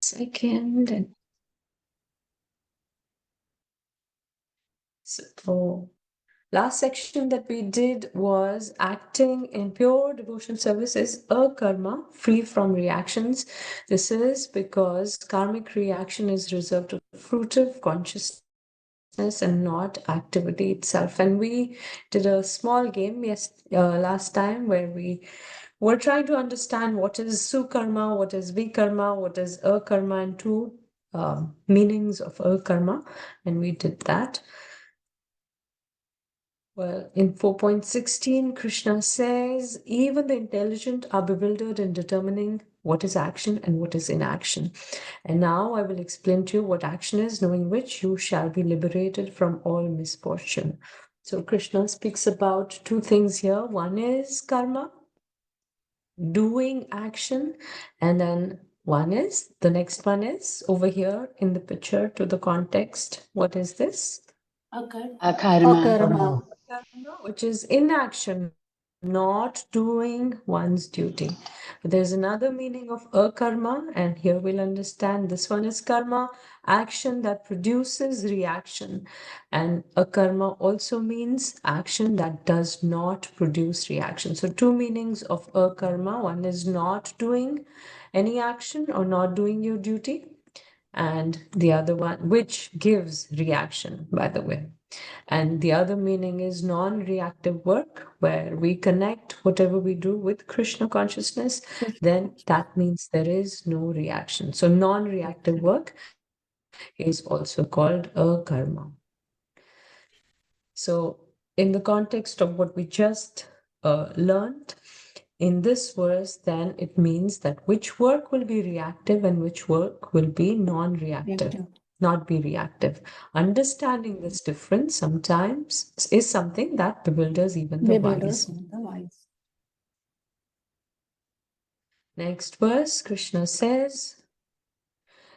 second. So, last section that we did was acting in pure devotion service is a karma free from reactions. This is because karmic reaction is reserved to fruitive consciousness and not activity itself. And we did a small game last time where we were trying to understand what is sukarma, what is vikarma, what is akarma, and two meanings of akarma, and we did that. Well, in 4.16, Krishna says, even the intelligent are bewildered in determining what is action and what is inaction. And now I will explain to you what action is, knowing which you shall be liberated from all misfortune. So Krishna speaks about two things here. One is karma, doing action, and then the next one is over here in the picture to the context. What is this? Akarma. Which is inaction, not doing one's duty. But there's another meaning of akarma, and here we'll understand this one is karma, action that produces reaction. And akarma also means action that does not produce reaction. So two meanings of akarma. One is not doing any action or not doing your duty, and the other one, which gives reaction, by the way. And the other meaning is non-reactive work, where we connect whatever we do with Krishna consciousness, then that means there is no reaction. So non-reactive work is also called a karma. So in the context of what we just learned, in this verse, then it means that which work will be reactive and which work will be non-reactive, not be reactive. Understanding this difference sometimes is something that bewilders even the wise. Next verse, Krishna says,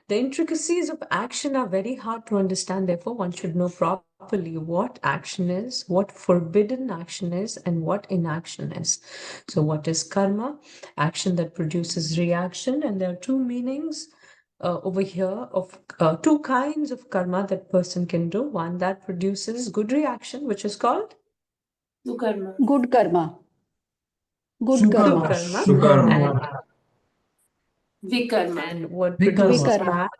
the intricacies of action are very hard to understand. Therefore, one should know properly what action is, what forbidden action is, and what inaction is. So, what is karma? Action that produces reaction. And there are two meanings over here of two kinds of karma that person can do. One that produces good reaction, which is called Good karma. Good karma. Sukarma. Vikarma. And what produces Vikarma. bad?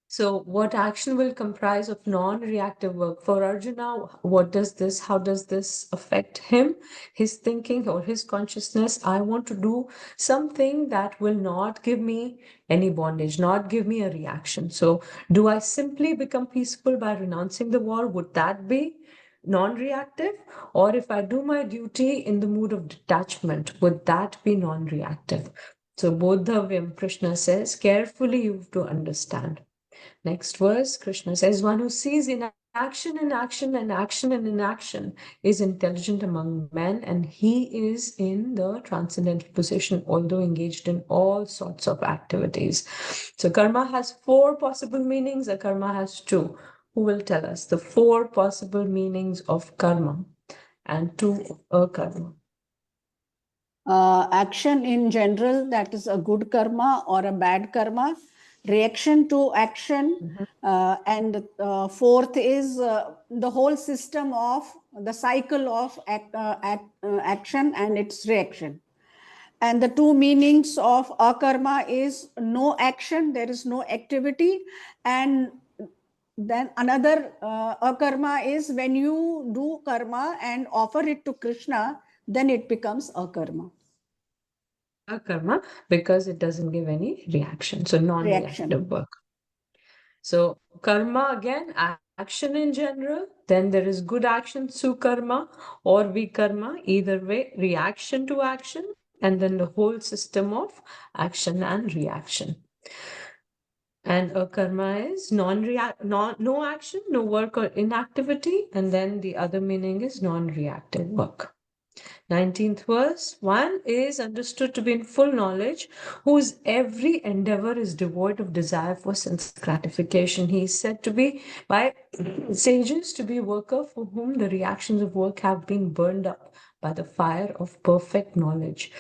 So what action will comprise of non-reactive work? For Arjuna, how does this affect him, his thinking or his consciousness? I want to do something that will not give me any bondage, not give me a reaction. So do I simply become peaceful by renouncing the war? Would that be non-reactive? Or if I do my duty in the mood of detachment, would that be non-reactive? So Bodhavyam, Krishna says, carefully you have to understand. Next verse, Krishna says, one who sees inaction in action and action in inaction is intelligent among men, and he is in the transcendental position, although engaged in all sorts of activities. So karma has four possible meanings, a karma has two. Who will tell us the four possible meanings of karma and two of akarma? Action in general, that is a good karma or a bad karma. Reaction to action, and fourth is the whole system of the cycle of action and its reaction. And the two meanings of akarma is no action, there is no activity, and then another akarma is when you do karma and offer it to Krishna, then it becomes akarma. Akarma, because it doesn't give any reaction. So non-reactive work. So karma again, action in general. Then there is good action, sukarma or vikarma. Either way, reaction to action, and then the whole system of action and reaction. And a karma is no action, no work or inactivity. And then the other meaning is non-reactive work. 19th verse, one is understood to be in full knowledge, whose every endeavor is devoid of desire for sense gratification. He is said to be by sages to be a worker for whom the reactions of work have been burned up by the fire of perfect knowledge.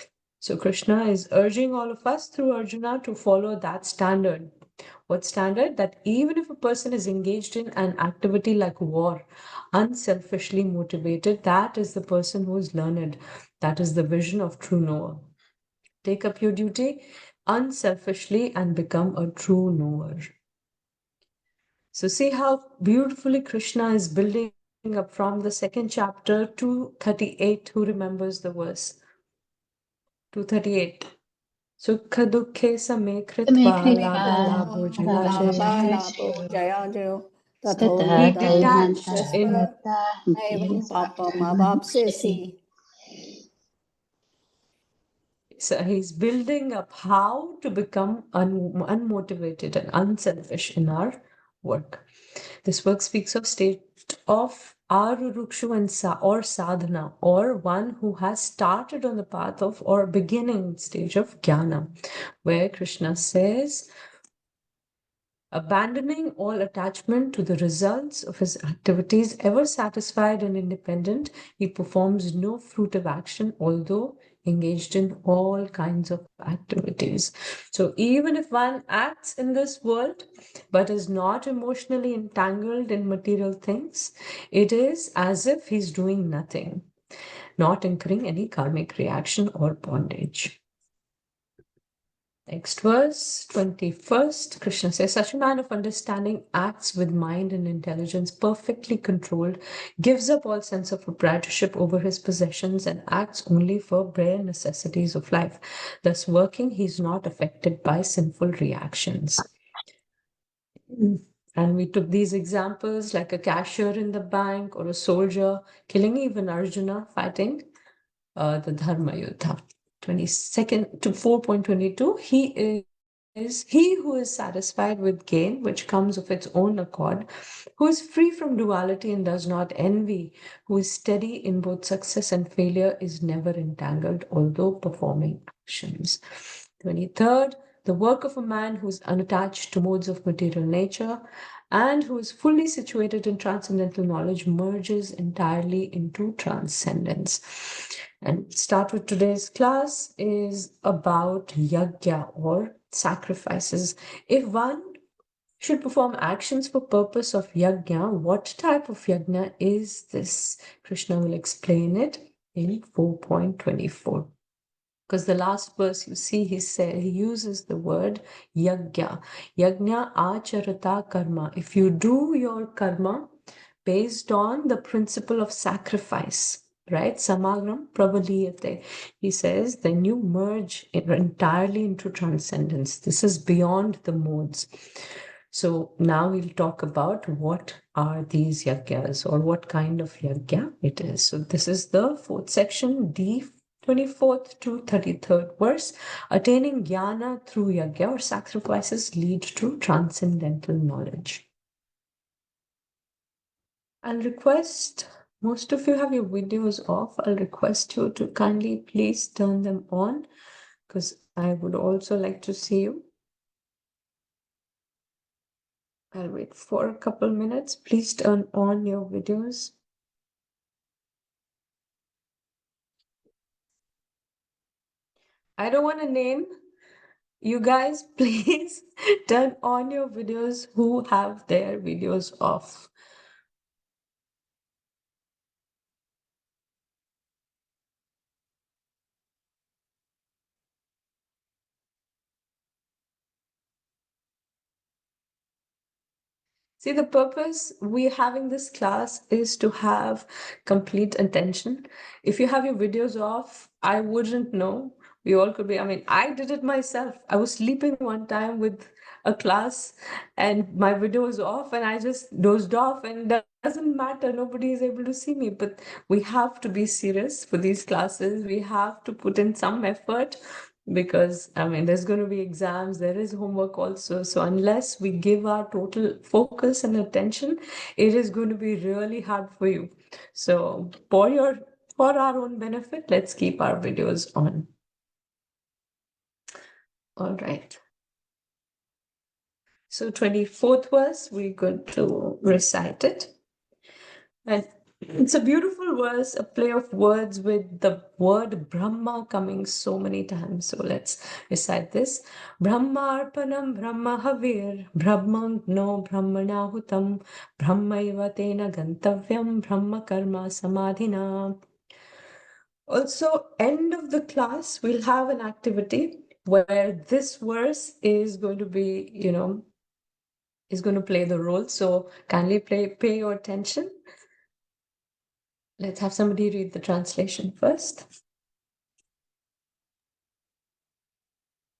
So Krishna is urging all of us through Arjuna to follow that standard. What standard? That even if a person is engaged in an activity like war, unselfishly motivated, that is the person who is learned. That is the vision of true knower. Take up your duty unselfishly and become a true knower. So see how beautifully Krishna is building up from the second chapter, 238. Who remembers the verse? 238. Sukha dukhe same kritva labha labho jaya jaya. Labho jaya jayo He tathorita detached in evam papam avapsesi. So he's building up how to become unmotivated and unselfish in our work. This work speaks of state of arurukshu and or sadhana, or one who has started on the path of or beginning stage of jnana, where Krishna says, abandoning all attachment to the results of his activities, ever satisfied and independent, he performs no fruitive action, although engaged in all kinds of activities. So even if one acts in this world but is not emotionally entangled in material things, it is as if he's doing nothing, not incurring any karmic reaction or bondage. Next verse, 21st, Krishna says, such a man of understanding acts with mind and intelligence perfectly controlled, gives up all sense of proprietorship over his possessions, and acts only for bare necessities of life. Thus working, he is not affected by sinful reactions. And we took these examples like a cashier in the bank or a soldier killing even Arjuna fighting the Dharma Yuddha. 22nd to 4.22, he is he who is satisfied with gain which comes of its own accord, who is free from duality and does not envy, who is steady in both success and failure, is never entangled although performing actions. 23rd, the work of a man who is unattached to modes of material nature and who is fully situated in transcendental knowledge merges entirely into transcendence. And start with today's class is about yajna or sacrifices. If one should perform actions for purpose of yajna, what type of yajna is this? Krishna will explain it in 4.24. Because the last verse you see, he uses the word yajna. Yajna acharata karma. If you do your karma based on the principle of sacrifice, right? Samagram pravaliyate. He says, then you merge entirely into transcendence. This is beyond the modes. So now we'll talk about what are these yajnas or what kind of yajna it is. So this is the fourth section, D 24th to 33rd verse. Attaining jnana through yajna or sacrifices lead to transcendental knowledge. I'll request, most of you have your videos off. I'll request you to kindly please turn them on because I would also like to see you. I'll wait for a couple minutes. Please turn on your videos. I don't want to name you guys. Please turn on your videos who have their videos off. See, the purpose we're having this class is to have complete attention. If you have your videos off, I wouldn't know. We all could be, I mean, I did it myself. I was sleeping one time with a class and my video was off and I just dozed off, and that doesn't matter. Nobody is able to see me. But we have to be serious for these classes. We have to put in some effort because I mean there's going to be exams, there is homework also, so unless we give our total focus and attention, it is going to be really hard for you. So for our own benefit, let's keep our videos on. All right, so 24th verse, we're going to recite it. And It's a beautiful verse, a play of words with the word Brahma coming so many times. So let's recite this. Brahma arpanam Brahma havir Brahmang no Brahmanahutam Brahmaiva tena gantavyam Brahma karma samadhina. Also, end of the class, we'll have an activity where this verse is going to be, is going to play the role. So kindly pay your attention. Let's have somebody read the translation first.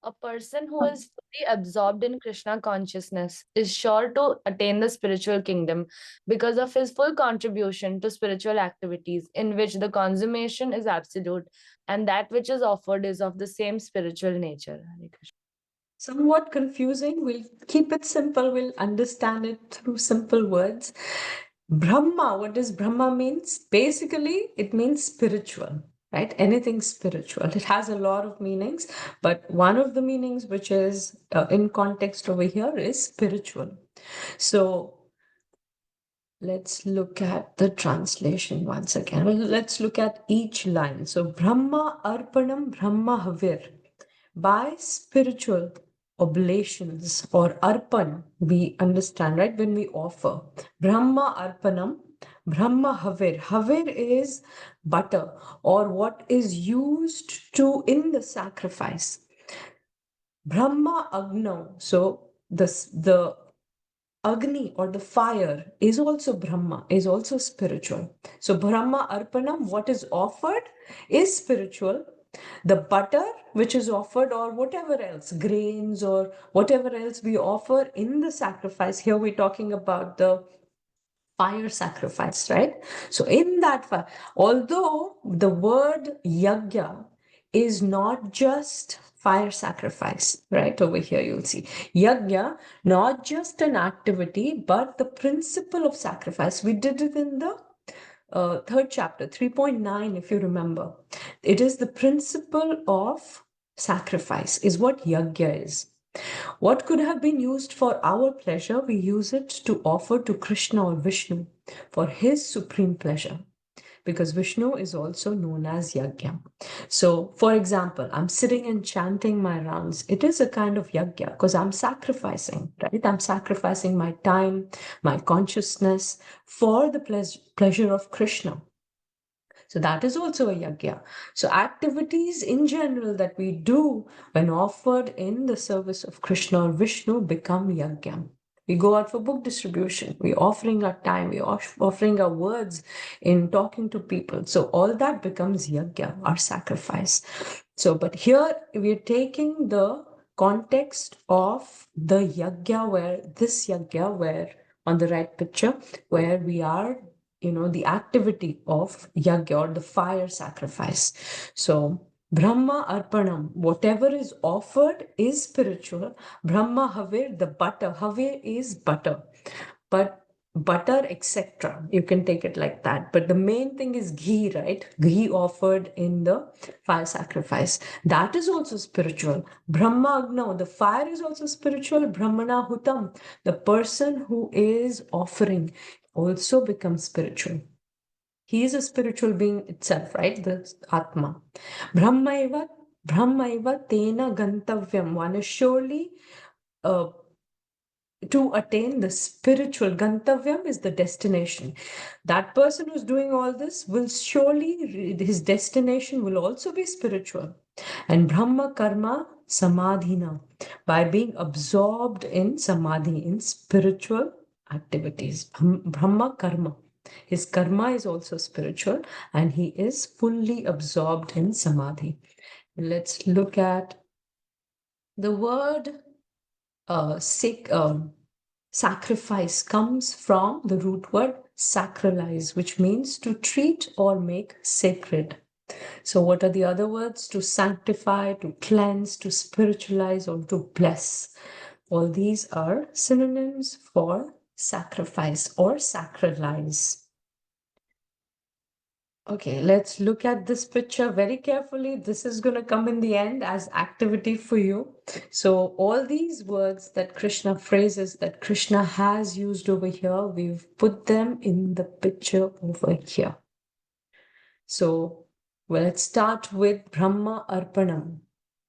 A person who is fully absorbed in Krishna consciousness is sure to attain the spiritual kingdom because of his full contribution to spiritual activities, in which the consummation is absolute and that which is offered is of the same spiritual nature. Hare Krishna. Somewhat confusing. We'll keep it simple. We'll understand it through simple words. Brahma, what does Brahma means? Basically, it means spiritual, right? Anything spiritual. It has a lot of meanings, but one of the meanings which is in context over here is spiritual. So let's look at the translation once again. Well, let's look at each line. So Brahma Arpanam Brahma Havir. By spiritual oblations or arpan, we understand, right? When we offer Brahma Arpanam, Brahma Havir. Havir is butter or what is used to in the sacrifice. Brahma Agno. So the Agni or the fire is also Brahma, is also spiritual. So Brahma Arpanam, what is offered is spiritual. The butter which is offered or whatever else, grains or whatever else we offer in the sacrifice. Here we're talking about the fire sacrifice, right? So in that fire, although the word yagya is not just fire sacrifice, right? Over here you'll see yagya, not just an activity, but the principle of sacrifice. We did it in the third chapter, 3.9, if you remember. It is the principle of sacrifice, is what yagya is. What could have been used for our pleasure, we use it to offer to Krishna or Vishnu for his supreme pleasure, because Vishnu is also known as Yagya. So, for example, I'm sitting and chanting my rounds. It is a kind of Yagya because I'm sacrificing, right? I'm sacrificing my time, my consciousness for the pleasure of Krishna. So that is also a yagya. So activities in general that we do when offered in the service of Krishna or Vishnu become yagya. We go out for book distribution. We're offering our time. We're offering our words in talking to people. So all that becomes yagya, our sacrifice. So, but here we're taking the context of the yagya where this yagya, where on the right picture, where we are the activity of yagya or the fire sacrifice. So Brahma Arpanam, whatever is offered is spiritual. Brahma Havir, the butter. Havir is butter. But butter, etc. You can take it like that. But the main thing is ghee, right? Ghee offered in the fire sacrifice. That is also spiritual. Brahma Agno, the fire is also spiritual. Brahmana Hutam, the person who is offering also becomes spiritual. He is a spiritual being itself, right? The Atma. Brahmaiva, Brahmaiva tena gantavyam. One is surely to attain the spiritual. Gantavyam is the destination. That person who's doing all this will surely, his destination will also be spiritual. And Brahma Karma Samadhina, by being absorbed in Samadhi, in spiritual activities. Brahma Karma. His karma is also spiritual and he is fully absorbed in Samadhi. Let's look at the word sacrifice comes from the root word sacralize, which means to treat or make sacred. So, what are the other words? To sanctify, to cleanse, to spiritualize, or to bless. All these are synonyms for sacrifice or sacralize. Okay, let's look at this picture very carefully. This is going to come in the end as activity for you. So all these words that Krishna, phrases that Krishna has used over here, we've put them in the picture over here. So well, let's start with Brahma Arpanam.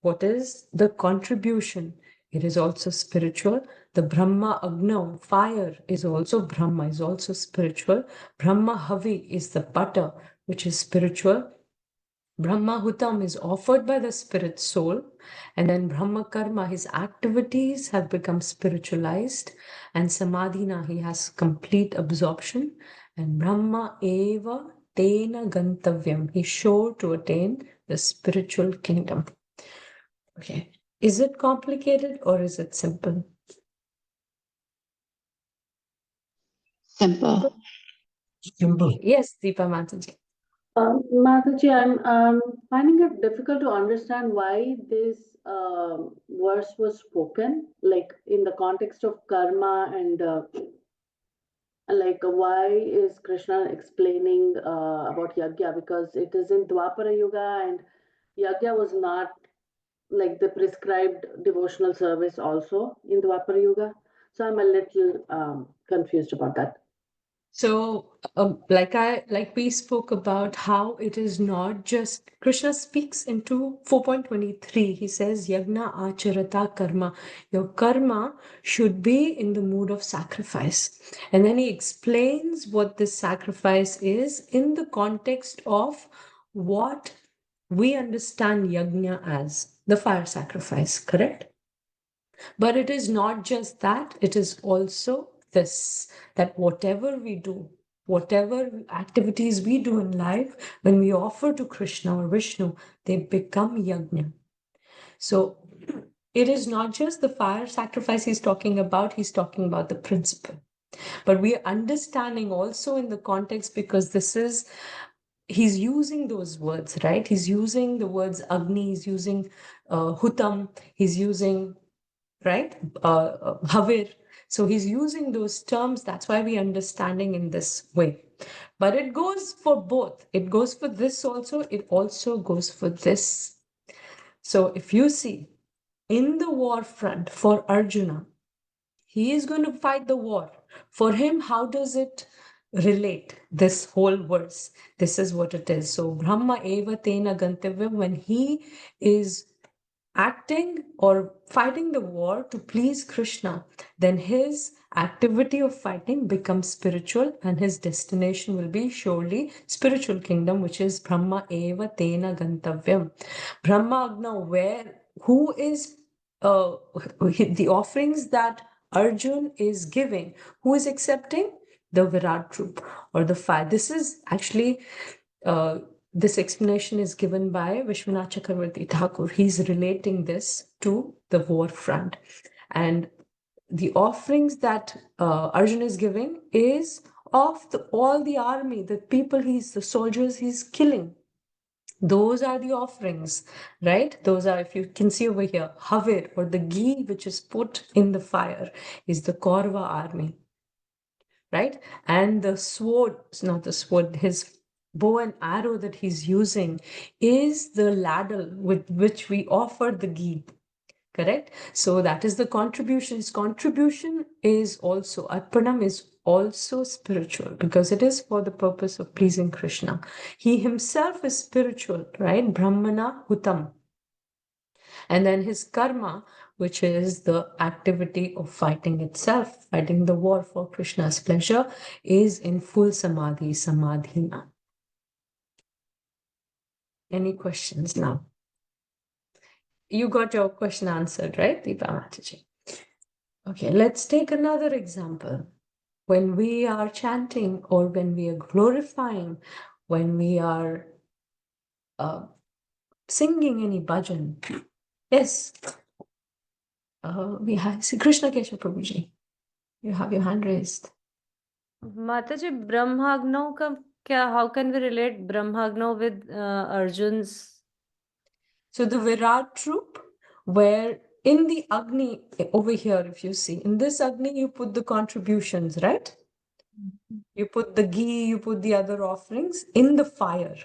What is the contribution? It is also spiritual. The Brahma Agno, fire, is also Brahma, is also spiritual. Brahma Havi is the butter, which is spiritual. Brahma Hutam is offered by the spirit soul. And then Brahma Karma, his activities have become spiritualized. And Samadhina, he has complete absorption. And Brahma Eva Tena Gantavyam, he's sure to attain the spiritual kingdom. Okay. Is it complicated or is it simple? Simple. Simple. Yes, Deepa Mataji. Mataji, I'm finding it difficult to understand why this verse was spoken, like in the context of karma and like why is Krishna explaining about yajna? Because it is in Dwapara Yuga and yajna was not like the prescribed devotional service also in Dwapara Yuga. So I'm a little confused about that. So, like we spoke about how it is not just Krishna speaks into 4.23. He says, Yagna acharata karma. Your karma should be in the mood of sacrifice. And then he explains what this sacrifice is in the context of what we understand yagna as the fire sacrifice, correct? But it is not just that, it is also this, that whatever we do, whatever activities we do in life, when we offer to Krishna or Vishnu, they become yajna. So it is not just the fire sacrifice he's talking about the principle. But we are understanding also in the context, because this is, he's using those words, right? He's using the words Agni, he's using Hutam, he's using, right? Havir. So he's using those terms. That's why we're understanding in this way. But it goes for both. It goes for this also. It also goes for this. So if you see in the war front for Arjuna, he is going to fight the war. For him, how does it relate? This whole verse. This is what it is. So Brahma eva tena gantavyam, when he is acting or fighting the war to please Krishna, then his activity of fighting becomes spiritual and his destination will be surely spiritual kingdom, which is Brahma eva tena gantavyam. Brahma Agna, who is the offerings that Arjun is giving, who is accepting? The Virat Roop or the fire. This is actually this explanation is given by Vishwanath Chakravarti Thakur. He's relating this to the war front. And the offerings that Arjun is giving is of all the army, the people the soldiers he's killing. Those are the offerings, right? Those are, if you can see over here, Havir, or the ghee which is put in the fire, is the Kaurava army, right? And the sword, not the sword, his bow and arrow that he's using is the ladle with which we offer the ghee, correct? So that is the contribution. His contribution is also, Arpanam is also spiritual because it is for the purpose of pleasing Krishna. He himself is spiritual, right? Brahmana Hutam. And then his karma, which is the activity of fighting itself, fighting the war for Krishna's pleasure, is in full samadhi, samadhina. Any questions now? You got your question answered, right, Deepa Mataji? Okay, let's take another example. When we are chanting or when we are glorifying, when we are singing any bhajan, yes, we have Krishna Keshav Prabhuji. You have your hand raised. Mataji, Brahmagno how can we relate Brahmagno with Arjun's? So the Virat Roop, where in the Agni, over here, if you see, in this Agni, you put the contributions, right? You put the ghee, you put the other offerings in the fire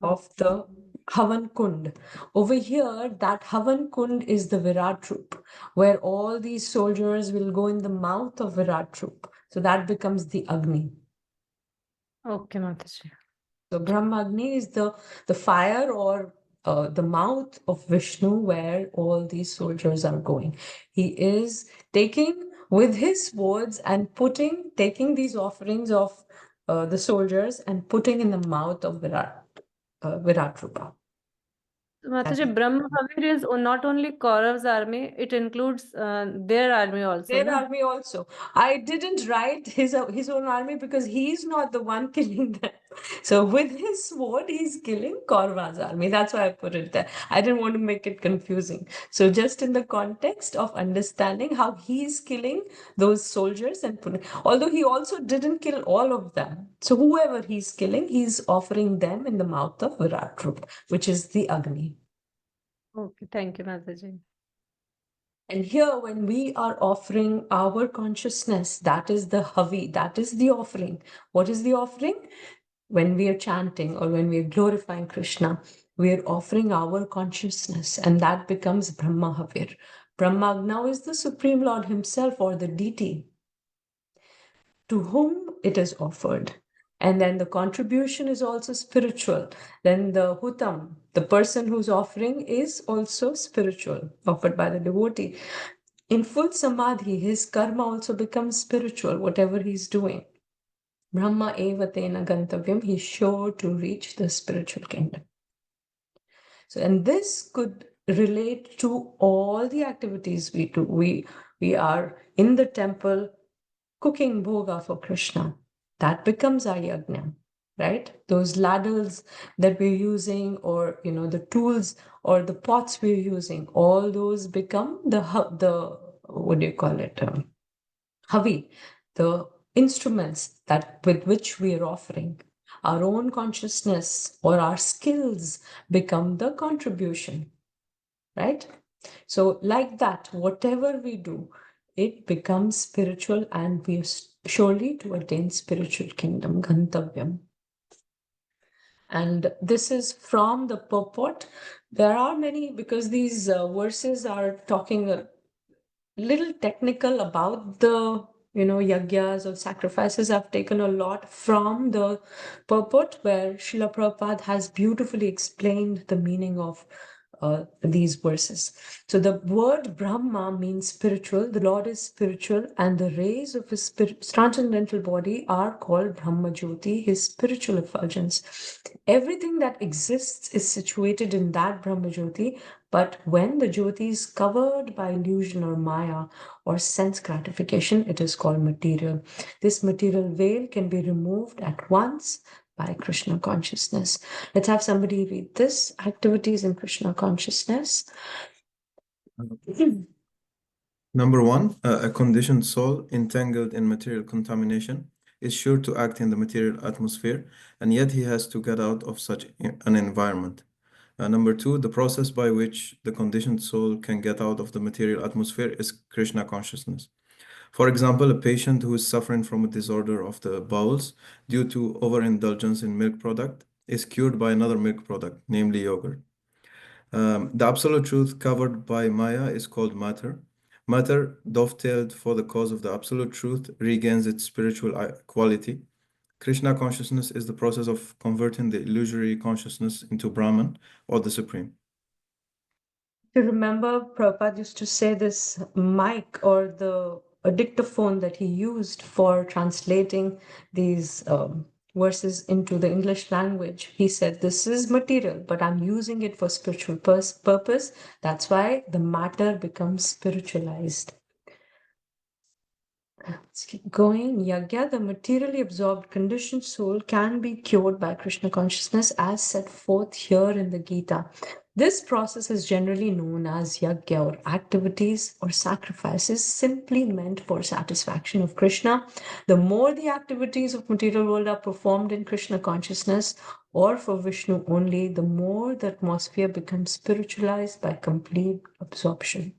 of the Havan Kund. Over here, that Havan Kund is the Virat Roop, where all these soldiers will go in the mouth of Virat Roop. So that becomes the Agni. Okay, Mataji. So Brahmagni is the fire or the mouth of Vishnu where all these soldiers are going. He is taking with his swords and taking these offerings of the soldiers and putting in the mouth of Virat Rupa. So, Mataji, Brahmavir is not only Kaurav's army, it includes their army also, Their na? army also. I didn't write his own army because he's not the one killing them. So with his sword, he's killing Kaurva's army. That's why I put it there. I didn't want to make it confusing. So just in the context of understanding how he's killing those soldiers and putting, although he also didn't kill all of them. So whoever he's killing, he's offering them in the mouth of Virat Rup, which is the Agni. Okay, thank you, Mataji. And here, when we are offering our consciousness, that is the Havi, that is the offering. What is the offering? When we are chanting or when we are glorifying Krishna, we are offering our consciousness, and that becomes Brahma Havir. Brahmagna is the Supreme Lord Himself or the deity to whom it is offered. And then the contribution is also spiritual. Then the Hutam, the person who's offering, is also spiritual, offered by the devotee. In full samadhi, his karma also becomes spiritual, whatever he's doing. Brahma eva tena gantavyam, he's sure to reach the spiritual kingdom. So, and this could relate to all the activities we do. We are in the temple cooking bhoga for Krishna. That becomes our yajna, right? Those ladles that we're using, or the tools or the pots we're using, all those become the what do you call it? Havi, the instruments that with which we are offering. Our own consciousness or our skills become the contribution, right? So, like that, whatever we do, it becomes spiritual, and we are surely to attain spiritual kingdom, Gantavyam. And this is from the purport. There are many, because these verses are talking a little technical about the yagyas or sacrifices. I've taken a lot from the purport, where Srila Prabhupada has beautifully explained the meaning of these verses. So the word Brahma means spiritual. The Lord is spiritual, and the rays of his transcendental body are called Brahma Jyoti, his spiritual effulgence. Everything that exists is situated in that Brahma Jyoti, but when the Jyoti is covered by illusion or Maya or sense gratification, it is called material. This material veil can be removed at once by Krishna consciousness. Let's have somebody read this. Activities in Krishna consciousness. Number one, a conditioned soul entangled in material contamination is sure to act in the material atmosphere, and yet he has to get out of such an environment. Number two, the process by which the conditioned soul can get out of the material atmosphere is Krishna consciousness. For example, a patient who is suffering from a disorder of the bowels due to overindulgence in milk product is cured by another milk product, namely yogurt. The absolute truth covered by Maya is called matter. Matter, dovetailed for the cause of the absolute truth, regains its spiritual quality. Krishna consciousness is the process of converting the illusory consciousness into Brahman, or the Supreme. You remember Prabhupada used to say this mic or the dictaphone that he used for translating these verses into the English language. He said, this is material, but I'm using it for spiritual purpose. That's why the matter becomes spiritualized. Let's keep going. Yagya, the materially absorbed conditioned soul, can be cured by Krishna consciousness as set forth here in the Gita. This process is generally known as yajna, or activities or sacrifices simply meant for satisfaction of Krishna. The more the activities of material world are performed in Krishna consciousness or for Vishnu only, the more the atmosphere becomes spiritualized by complete absorption.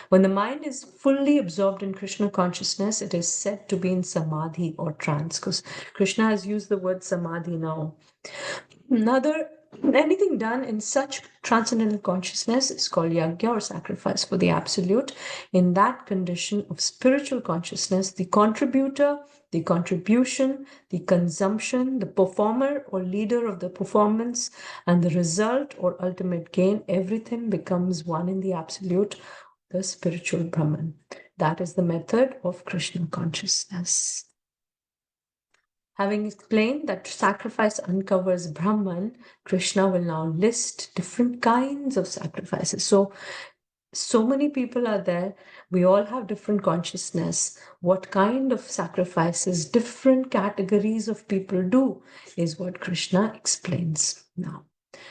When the mind is fully absorbed in Krishna consciousness, it is said to be in samadhi or trance, because Krishna has used the word samadhi now. Anything done in such transcendental consciousness is called yajna, or sacrifice for the absolute. In that condition of spiritual consciousness, the contributor, the contribution, the consumption, the performer or leader of the performance, and the result or ultimate gain, everything becomes one in the absolute, the spiritual Brahman. That is the method of Krishna consciousness. Having explained that sacrifice uncovers Brahman, Krishna will now list different kinds of sacrifices. So many people are there. We all have different consciousness. What kind of sacrifices different categories of people do is what Krishna explains now.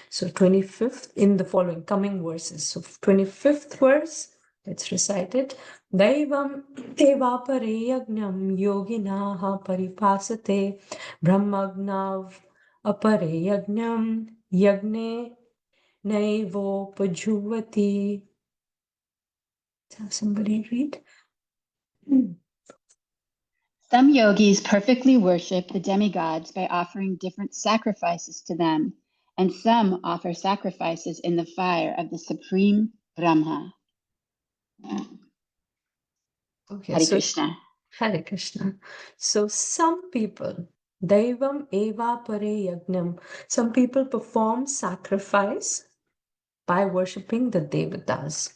So 25th in the following coming verses. So 25th verse, let's recite it. Daivam devapare yagnam yoginaha paripasate brahmagnav apare yagnam yagne naivo pajuvati. Have somebody read? Some yogis perfectly worship the demigods by offering different sacrifices to them, and some offer sacrifices in the fire of the supreme Brahma. Okay, Hare so Krishna. Hare Krishna. So some people, Daivam eva pare yagnam, some people perform sacrifice by worshipping the Devatas.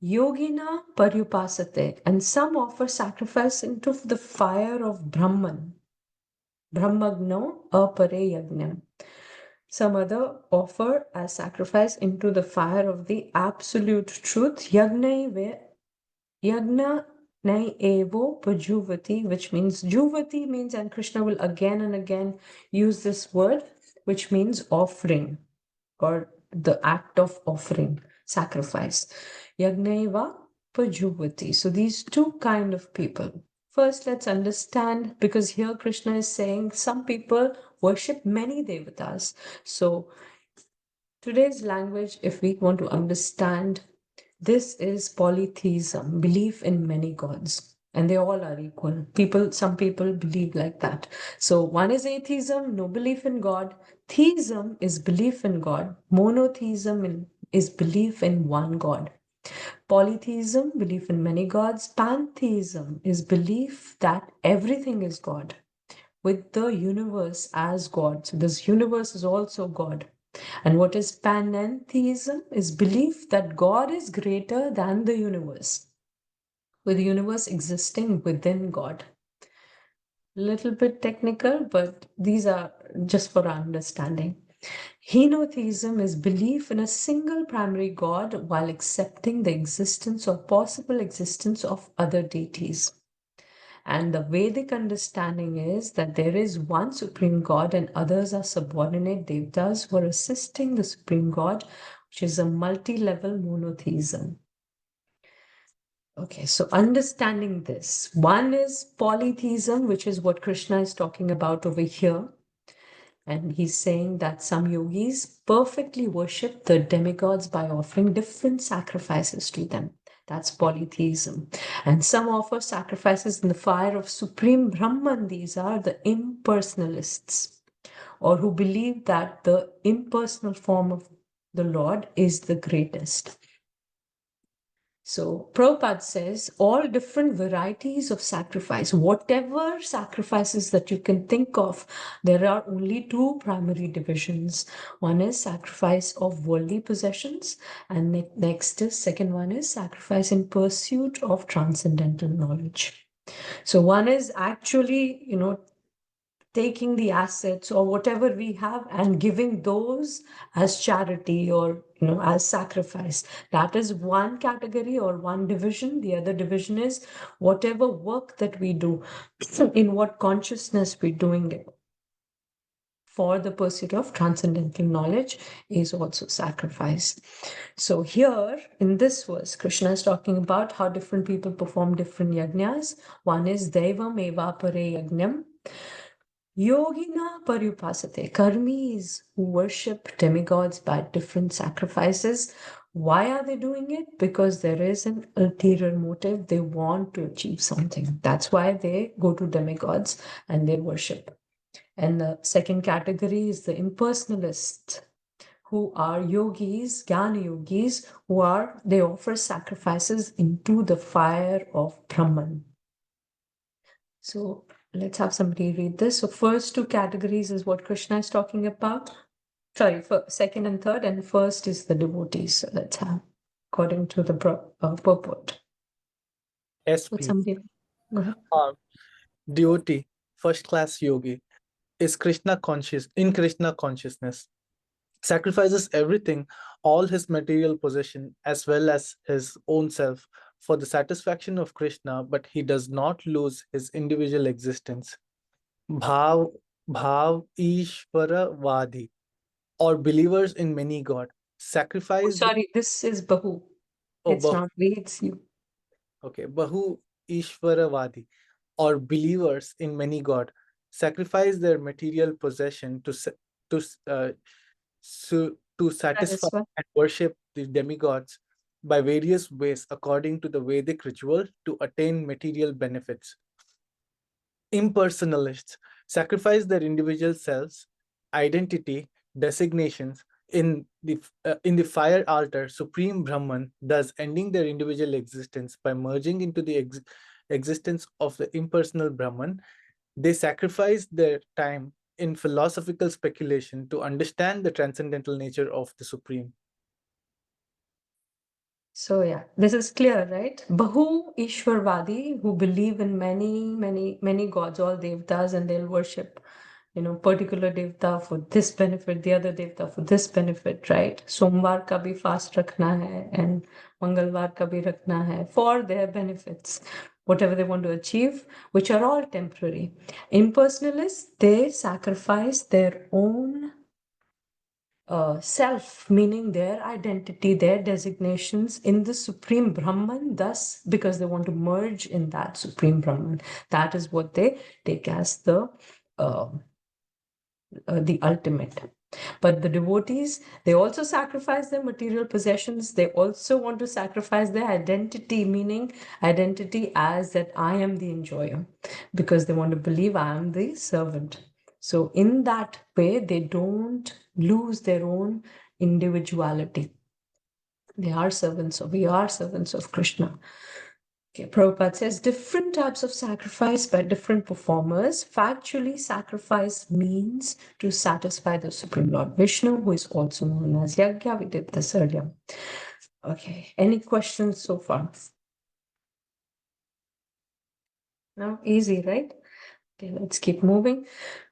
Yogina paryupasate, and some offer sacrifice into the fire of Brahman. Brahmagno apare yagnam. Some other offer as sacrifice into the fire of the absolute truth. Yagna nai evo pajuvati, which means Juvati means, and Krishna will again and again use this word, which means offering or the act of offering, sacrifice. Yagnaiva pajuvati. So these two kind of people. First, let's understand, because here Krishna is saying some people worship many devatas. So today's language, if we want to understand, this is polytheism, belief in many gods, and they all are equal. Some people believe like that. So one is atheism, no belief in God. Theism is belief in God. Monotheism is belief in one God. Polytheism, belief in many gods. Pantheism is belief that everything is God, with the universe as God. So this universe is also God. And what is panentheism is belief that God is greater than the universe, with the universe existing within God. Little bit technical, but these are just for our understanding. Henotheism is belief in a single primary God while accepting the existence or possible existence of other deities. And the Vedic understanding is that there is one supreme God and others are subordinate devatas who are assisting the supreme God, which is a multi-level monotheism. Okay, so understanding this. One is polytheism, which is what Krishna is talking about over here. And he's saying that some yogis perfectly worship the demigods by offering different sacrifices to them. That's polytheism. And some offer sacrifices in the fire of supreme Brahman. These are the impersonalists, or who believe that the impersonal form of the Lord is the greatest. So Prabhupada says all different varieties of sacrifice, whatever sacrifices that you can think of, there are only two primary divisions. One is sacrifice of worldly possessions, and next is second one is sacrifice in pursuit of transcendental knowledge. So one is actually, taking the assets or whatever we have and giving those as charity or as sacrifice. That is one category or one division. The other division is whatever work that we do, in what consciousness we're doing it. for the pursuit of transcendental knowledge is also sacrifice. So here in this verse, Krishna is talking about how different people perform different yajnas. One is Devam Evapare Yajnam. Yogina Parupasate, karmis who worship demigods by different sacrifices. Why are they doing it? Because there is an ulterior motive. They want to achieve something. That's why they go to demigods and they worship. And the second category is the impersonalists, who are yogis, jnana yogis, they offer sacrifices into the fire of Brahman. So let's have somebody read this. So first two categories is what Krishna is talking about. Sorry, for second and third, and first is the devotees. So let's have, according to the purport. Yes, Would please. somebody go ahead? Devotee, first class yogi, is Krishna conscious in Krishna consciousness, sacrifices everything, all his material possession as well as his own self for the satisfaction of Krishna, but he does not lose his individual existence. Bhav Ishvara Vadi, or believers in many God, Oh, sacrifice. sorry, this is Bahu. Oh, It's not we, it's you. Okay, Bahu Ishvaravadi, or believers in many God, sacrifice their material possession to satisfy Satisfy. and worship the demigods by various ways according to the Vedic ritual to attain material benefits. Impersonalists sacrifice their individual selves, identity, designations in the fire altar. Supreme Brahman, thus ending their individual existence by merging into the existence of the impersonal Brahman. They sacrifice their time in philosophical speculation to understand the transcendental nature of the Supreme. So yeah, this is clear, right? Bahu Ishwarvadi, who believe in many gods, all devtas, and they'll worship, particular devta for this benefit, the other devta for this benefit, right? Somvar ka bhi fast rakhna hai and Mangalvar ka bhi rakhna hai for their benefits, whatever they want to achieve, which are all temporary. Impersonalists, they sacrifice their own self, meaning their identity, their designations in the Supreme Brahman, thus, because they want to merge in that Supreme Brahman. That is what they take as the ultimate. But the devotees, they also sacrifice their material possessions. They also want to sacrifice their identity, meaning identity as that I am the enjoyer, because they want to believe I am the servant. So in that way, they don't lose their own individuality. They are servants, or we are servants of Krishna. Okay, Prabhupada says different types of sacrifice by different performers. Factually, sacrifice means to satisfy the Supreme Lord Vishnu, who is also known as Yajna. We did this earlier. Okay, any questions so far? No, easy, right? Okay, let's keep moving.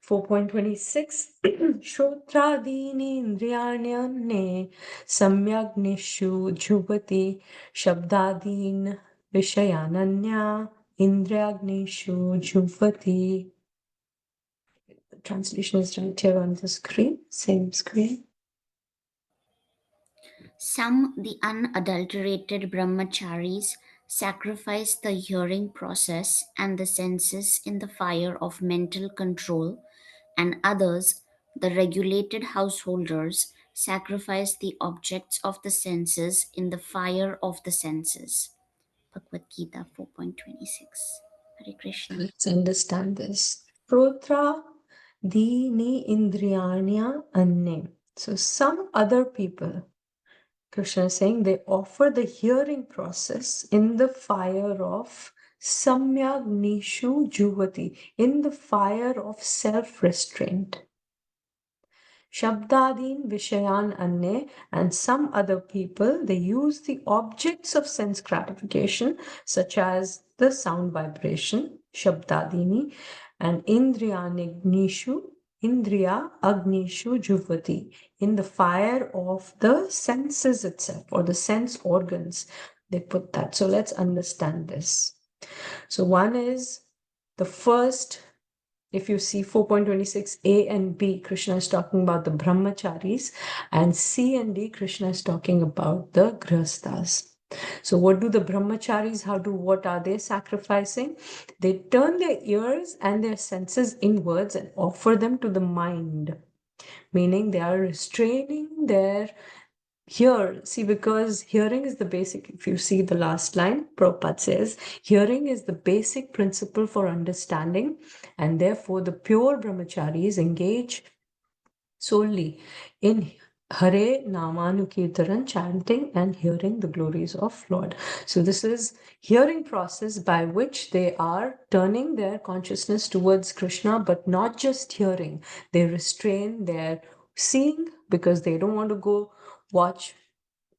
4.26. Shotradini indriyanyane samyagnishu jhuvati shabdadin vishayananya indriyagnishu jhuvati. The translation is right here on the screen, same screen. Some, the unadulterated brahmacharis, sacrifice the hearing process and the senses in the fire of mental control, and others, the regulated householders, sacrifice the objects of the senses in the fire of the senses. Bhagavad Gita 4.26. Hare Krishna. Let's understand this. Protra dini indriyanya anne. So some other people, Krishna is saying, they offer the hearing process in the fire of samyagnishu juvati, in the fire of self-restraint. Shabdadin Vishayan Anne, and some other people, they use the objects of sense gratification, such as the sound vibration, Shabdadini, and Indriya Agnishu Juvati, in the fire of the senses itself, or the sense organs. They put that. So let's understand this. So one is the first If you see 4.26a and b, Krishna is talking about the brahmacharis, and c and d, Krishna is talking about the grihasthas. So what do the brahmacharis, what are they sacrificing? They turn their ears and their senses inwards and offer them to the mind, meaning they are restraining their because hearing is the basic. If you see the last line, Prabhupada says, hearing is the basic principle for understanding, and therefore the pure brahmacharis engage solely in Hare Namanukirtaran, chanting and hearing the glories of Lord. So this is hearing process by which they are turning their consciousness towards Krishna, but not just hearing. They restrain their seeing because they don't want to go watch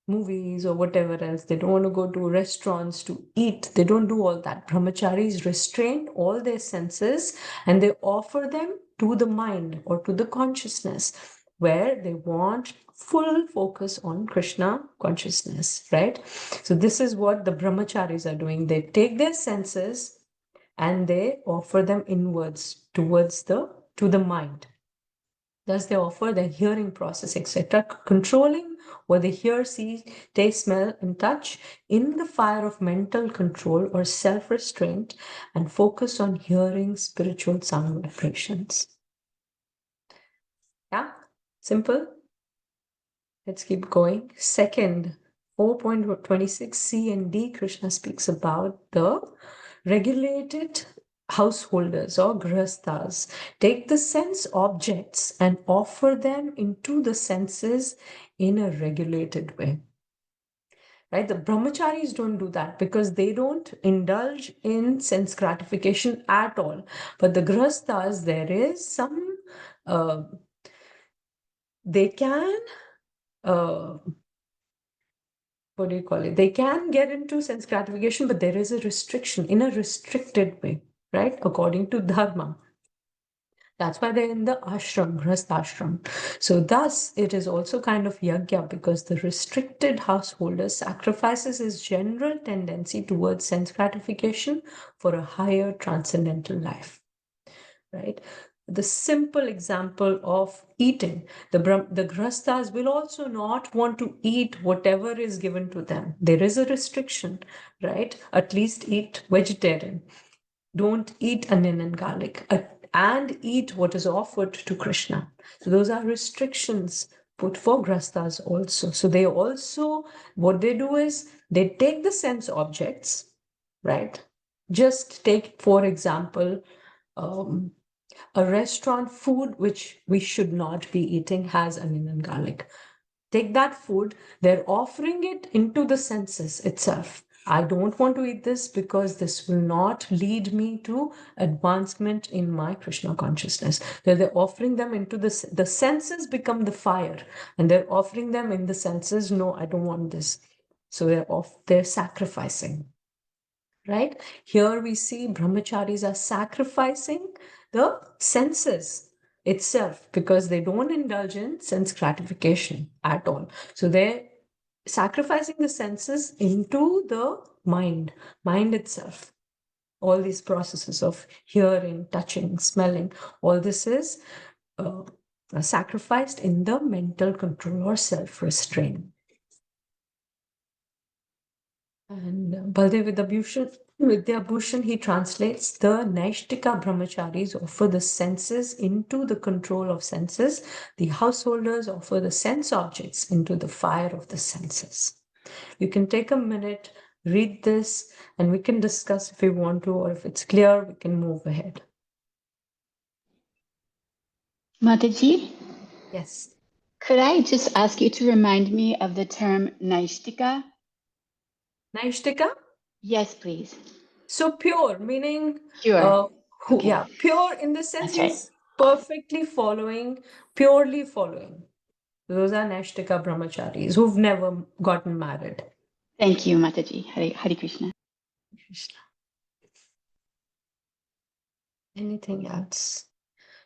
movies or whatever else. They don't want to go to restaurants to eat. They don't do all that. Brahmacharis restrain all their senses and they offer them to the mind or to the consciousness where they want full focus on Krishna consciousness, right? So this is what the brahmacharis are doing. They take their senses and they offer them inwards towards to the mind. Thus, they offer their hearing process, etc., controlling what they hear, see, taste, smell, and touch in the fire of mental control or self-restraint and focus on hearing spiritual sound vibrations. Yeah, simple. Let's keep going. Second, 4.26 C and D, Krishna speaks about the regulated householders or grihasthas take the sense objects and offer them into the senses in a regulated way. Right? The brahmacharis don't do that because they don't indulge in sense gratification at all. But the grihasthas, there is some, they can, what do you call it? They can get into sense gratification, but there is a restriction in a restricted way, right? According to dharma. That's why they're in the ashram, grihasthashram. So thus, it is also kind of yajna because the restricted householder sacrifices his general tendency towards sense gratification for a higher transcendental life, right? The simple example of eating, the grihasthas will also not want to eat whatever is given to them. There is a restriction, right? At least eat vegetarian. Don't eat onion and garlic. And eat what is offered to Krishna. So those are restrictions put for grihasthas also. So they also, what they do is they take the sense objects, right? Just take, for example, a restaurant food which we should not be eating has onion and garlic. Take that food, they're offering it into the senses itself. I don't want to eat this because this will not lead me to advancement in my Krishna consciousness. They're offering them into the senses become the fire, and they're offering them in the senses. No, I don't want this. So they're sacrificing. Right? Here we see brahmacharis are sacrificing the senses itself because they don't indulge in sense gratification at all. So they're sacrificing the senses into the mind itself. All these processes of hearing, touching, smelling, all this is sacrificed in the mental control or self-restraint. And Baldev Vidyabhushan, he translates the Naishtika brahmacharis offer the senses into the control of senses. The householders offer the sense objects into the fire of the senses. You can take a minute, read this, and we can discuss if we want to, or if it's clear, we can move ahead. Mataji, Yes. could I just ask you to remind me of the term Naishtika? Naishtika? Yes, please. So pure, meaning Pure. Okay. yeah, pure in the sense That's right. he's perfectly following, purely following. Those are Naishtika brahmacharis who've never gotten married. Thank you, Mataji. Hare Krishna. Krishna. Anything else?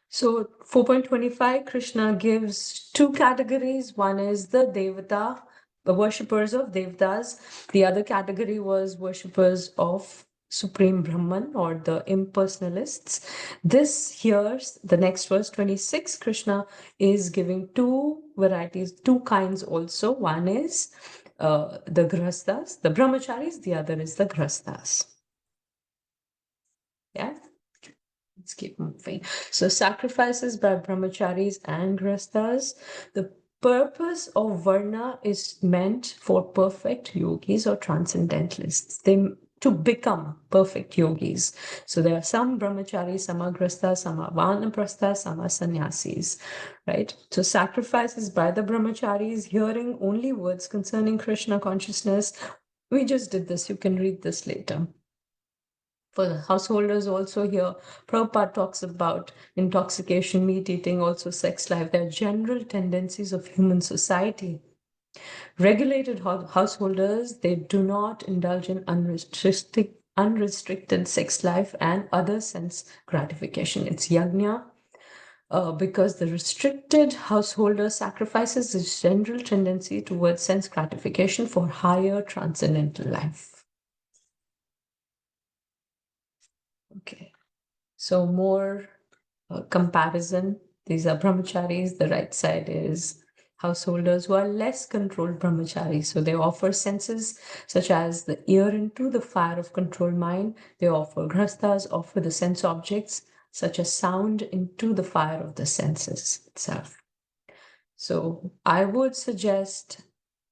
So 4.25, Krishna gives two categories. One is the Devata, the worshippers of Devatas. The other category was worshippers of Supreme Brahman or the impersonalists. This here's the next verse 26. Krishna is giving two varieties, two kinds also. One is the grihasthas, the brahmacharis, the other is the grihasthas. Yeah, let's keep moving. So sacrifices by brahmacharis and grihasthas. The purpose of varna is meant for perfect yogis or transcendentalists. To become perfect yogis. So there are some brahmacharis, some are grihasthas, some are vanaprasthas, some are sannyasis, right? So sacrifices by the brahmacharis, hearing only words concerning Krishna consciousness. We just did this. You can read this later. For the householders also here, Prabhupada talks about intoxication, meat eating, also sex life. They're general tendencies of human society. Regulated householders, they do not indulge in unrestricted sex life and other sense gratification. It's yajna, because the restricted householder sacrifices his general tendency towards sense gratification for higher transcendental life. Okay, so more comparison. These are brahmacharis. The right side is householders who are less controlled brahmacharis. So they offer senses such as the ear into the fire of controlled mind. They offer grihasthas, offer the sense objects such as sound into the fire of the senses itself. So I would suggest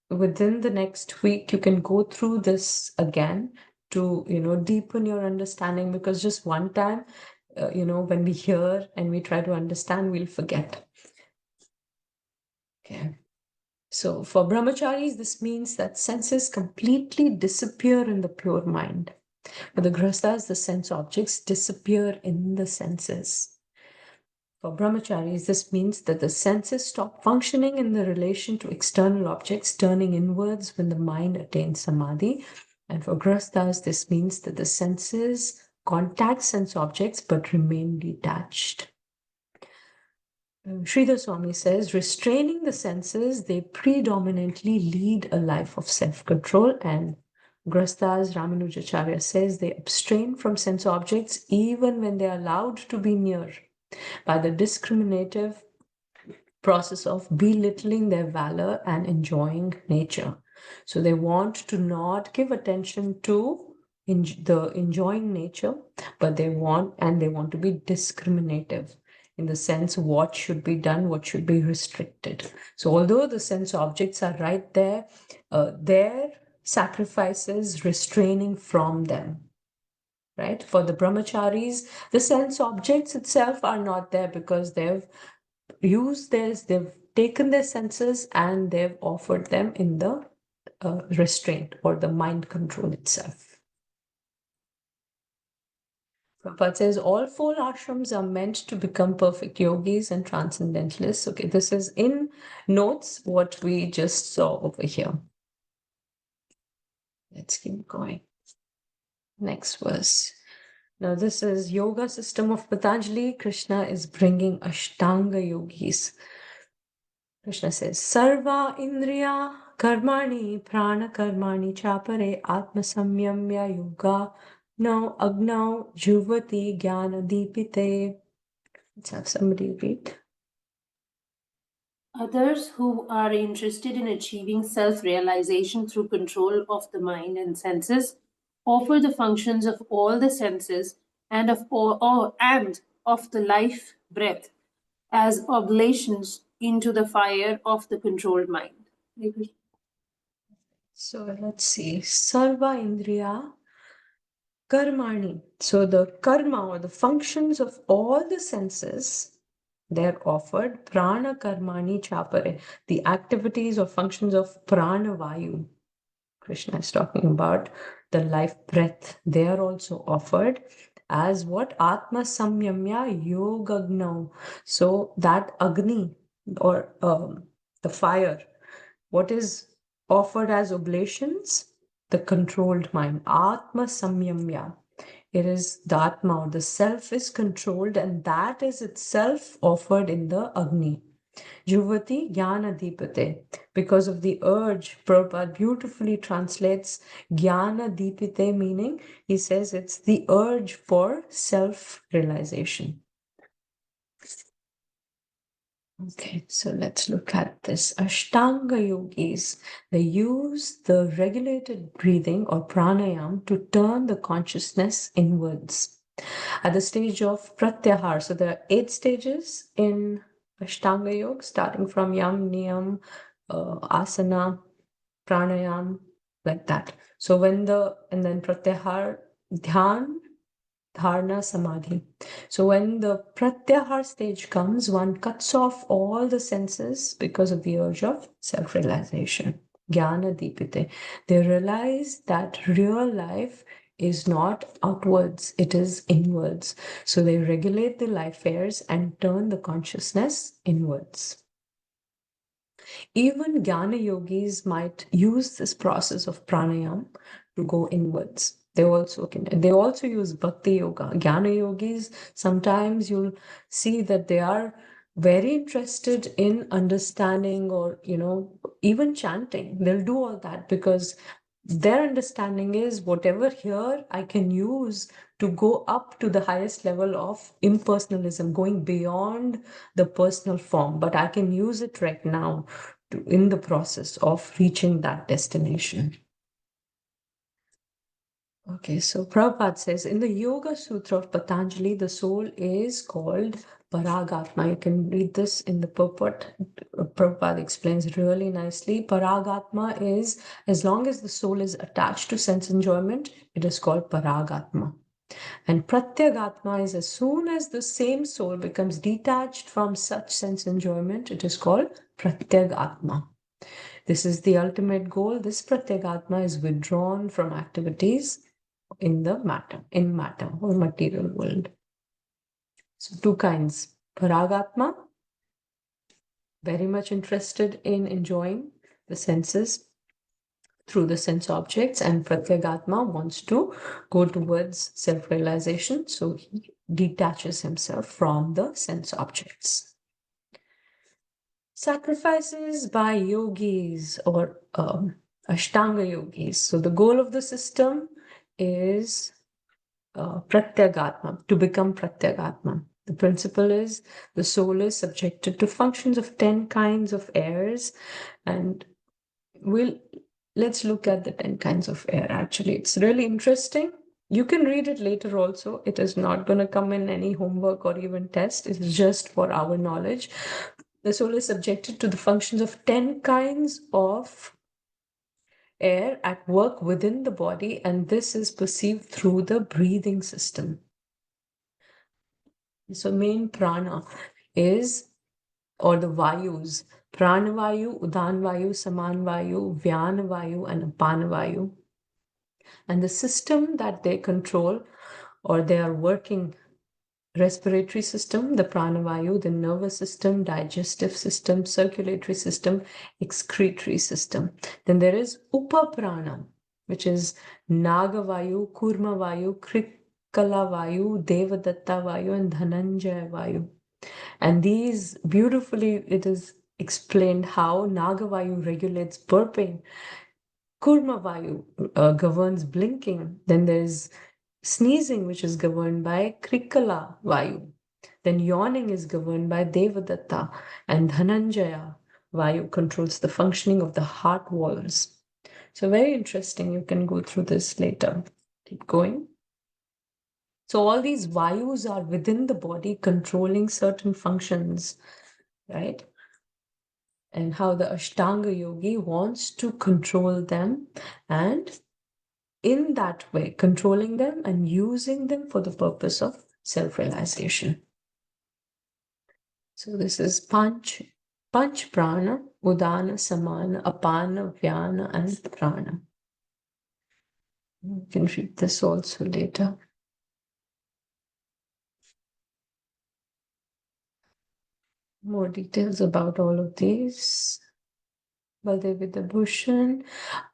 within the next week, you can go through this again to, deepen your understanding, because just one time, when we hear and we try to understand, we'll forget. Okay. So for brahmacharis, this means that senses completely disappear in the pure mind. For the grihasthas, the sense objects disappear in the senses. For brahmacharis, this means that the senses stop functioning in the relation to external objects, turning inwards when the mind attains samadhi. And for grihasthas, this means that the senses contact sense objects but remain detached. Sridhar Swami says, restraining the senses, they predominantly lead a life of self-control, and grihasthas, Ramanujacharya says, they abstain from sense objects even when they are allowed to be near by the discriminative process of belittling their valor and enjoying nature. So they want to not give attention to the enjoying nature, but they want to be discriminative in the sense what should be done, what should be restricted. So although the sense objects are right there, their sacrifices restraining from them. Right? For the brahmacharis, the sense objects itself are not there because they've taken their senses and they've offered them in the restraint or the mind control itself. Prabhupada says all four ashrams are meant to become perfect yogis and transcendentalists. Okay, this is in notes what we just saw over here. Let's keep going. Next verse. Now this is yoga system of Patanjali. Krishna is bringing Ashtanga yogis. Krishna says, Sarva Indriya Karmani Prana Karmani Chapare Atma Samyamya Yoga Now Agnau Juvati Jnana Deepite. Let's have somebody read. Others who are interested in achieving self-realization through control of the mind and senses offer the functions of all the senses and of the life breath as oblations into the fire of the controlled mind. So let's see. Sarva Indriya Karmani. So the karma or the functions of all the senses, they're offered prana karmani chapare, the activities or functions of prana vayu. Krishna is talking about the life breath. They are also offered as what? Atma samyamya yogagnau. So that agni or the fire, what is offered as oblations? The controlled mind. Atma samyamya. It is the Atma or the self is controlled, and that is itself offered in the Agni. Juvati Jnana Deepate. Because of the urge, Prabhupada beautifully translates Jnana Deepate, meaning he says it's the urge for self-realization. Okay, so let's look at this. Ashtanga yogis, they use the regulated breathing or pranayam to turn the consciousness inwards. At the stage of pratyahar, so there are 8 stages in Ashtanga yoga, starting from yam, niyam, asana, pranayam, like that. So and then pratyahar, dhyan, dharana, samadhi. So when the pratyahar stage comes, one cuts off all the senses because of the urge of self-realization. Jnana Deepite. They realize that real life is not outwards, it is inwards. So they regulate the life airs and turn the consciousness inwards. Even Jnana yogis might use this process of pranayam to go inwards. They also use bhakti yoga. Jnana yogis, sometimes you'll see that they are very interested in understanding or, even chanting. They'll do all that because their understanding is whatever here I can use to go up to the highest level of impersonalism, going beyond the personal form, but I can use it right now in the process of reaching that destination. Okay, so Prabhupada says in the Yoga Sutra of Patanjali, the soul is called Paragatma. You can read this in the purport. Prabhupada explains really nicely. Paragatma is, as long as the soul is attached to sense enjoyment, it is called Paragatma. And Pratyagatma is as soon as the same soul becomes detached from such sense enjoyment, it is called Pratyagatma. This is the ultimate goal. This Pratyagatma is withdrawn from activities in matter or material world. So 2 kinds. Paragatma, very much interested in enjoying the senses through the sense objects, and Pratyagatma wants to go towards self-realization, so he detaches himself from the sense objects. Sacrifices by yogis or Ashtanga yogis. So the goal of the system is Pratyagatma, to become Pratyagatma. The principle is the soul is subjected to functions of 10 kinds of airs, and let's look at the 10 kinds of air. Actually, it's really interesting. You can read it later also. It is not going to come in any homework or even test. It's just for our knowledge. The soul is subjected to the functions of 10 kinds of air at work within the body, and this is perceived through the breathing system. So main prana is, or the vayus, pranavayu, udanvayu, samanvayu, vyanavayu, and apanavayu. And the system that they control or they are working: respiratory system, the pranavayu, the nervous system, digestive system, circulatory system, excretory system. Then there is upaprana, which is nagavayu, kurmavayu, krikalavayu, devadatta vayu, and dhananjaya vayu. And these beautifully, it is explained how nagavayu regulates burping, kurmavayu governs blinking, then there's sneezing, which is governed by Krikala Vayu. Then yawning is governed by Devadatta, and Dhananjaya Vayu controls the functioning of the heart walls. So very interesting. You can go through this later. Keep going. So all these Vayus are within the body controlling certain functions, right? And how the Ashtanga Yogi wants to control them, and in that way, controlling them and using them for the purpose of self-realization. So this is Panch Prana, Udana, Samana, Apana, Vyana, and Prana. You can read this also later. More details about all of these. Baldev Bhushan.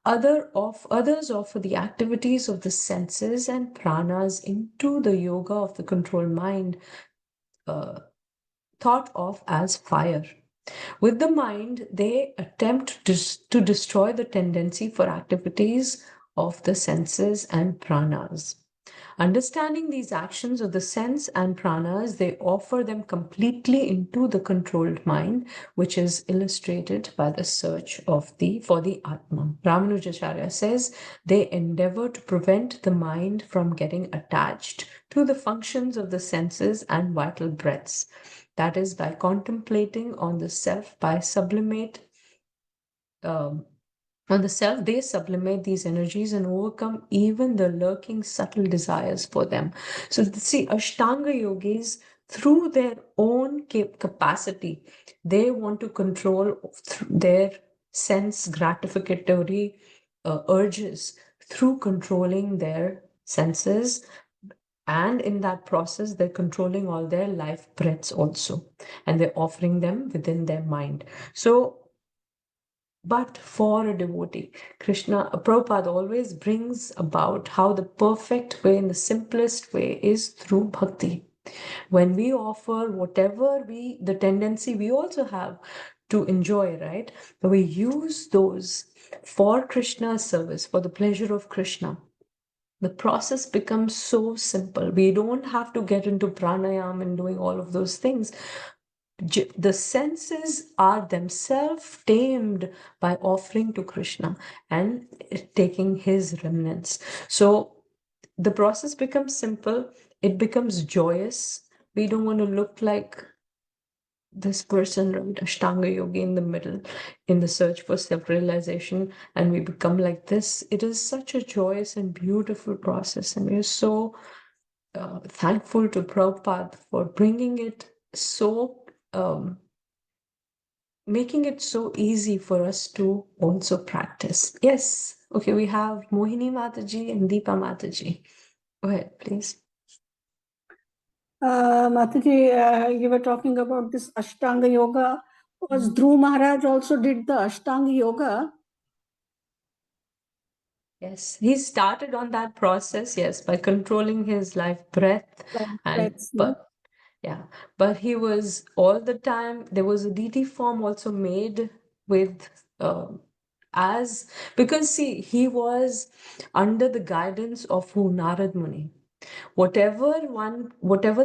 Others offer the activities of the senses and pranas into the yoga of the controlled mind, thought of as fire. With the mind, they attempt to destroy the tendency for activities of the senses and pranas. Understanding these actions of the sense and pranas, they offer them completely into the controlled mind, which is illustrated by the search for the Atma. Ramanujacharya says they endeavor to prevent the mind from getting attached to the functions of the senses and vital breaths. That is by contemplating on the self, by on the self, they sublimate these energies and overcome even the lurking subtle desires for them. So, see, Ashtanga yogis, through their own capacity, they want to control their sense gratificatory urges through controlling their senses. And in that process, they're controlling all their life breaths also, and they're offering them within their mind. So, but for a devotee, Prabhupada always brings about how the perfect way and the simplest way is through bhakti. When we offer whatever the tendency we also have to enjoy, right? We use those for Krishna's service, for the pleasure of Krishna. The process becomes so simple. We don't have to get into pranayam and doing all of those things. The senses are themselves tamed by offering to Krishna and taking his remnants. So the process becomes simple, it becomes joyous. We don't want to look like this person, right, Ashtanga yogi in the middle, in the search for self-realization, and we become like this. It is such a joyous and beautiful process, and we are so thankful to Prabhupada for bringing it so making it so easy for us to also practice. Yes. Okay, we have Mohini Mataji and Deepa Mataji. Go ahead, please. Mataji, you were talking about this Ashtanga yoga. Was Dhruv Maharaj also did the Ashtanga yoga? Yes, he started on that process, yes, by controlling his life breath. But he was all the time, there was a DT form also made with because see, he was under the guidance of who? Narad Muni. Whatever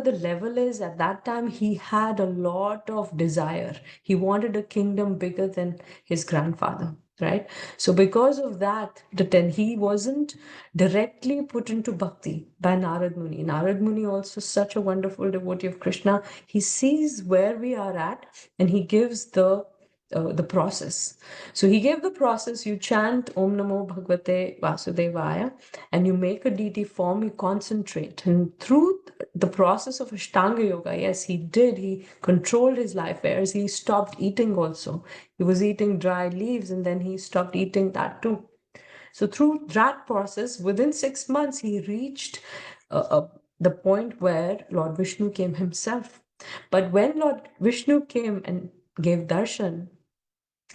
the level is at that time, he had a lot of desire. He wanted a kingdom bigger than his grandfather, right? So because of that, he wasn't directly put into bhakti by Narad Muni. Narad Muni also such a wonderful devotee of Krishna. He sees where we are at and he gives the process. So he gave the process. You chant Om Namo Bhagavate Vasudevaya and you make a DT form, you concentrate. And through the process of Ashtanga Yoga, yes, he controlled his life affairs. He stopped eating also. He was eating dry leaves and then he stopped eating that too. So through that process, within 6 months, he reached the point where Lord Vishnu came himself. But when Lord Vishnu came and gave darshan,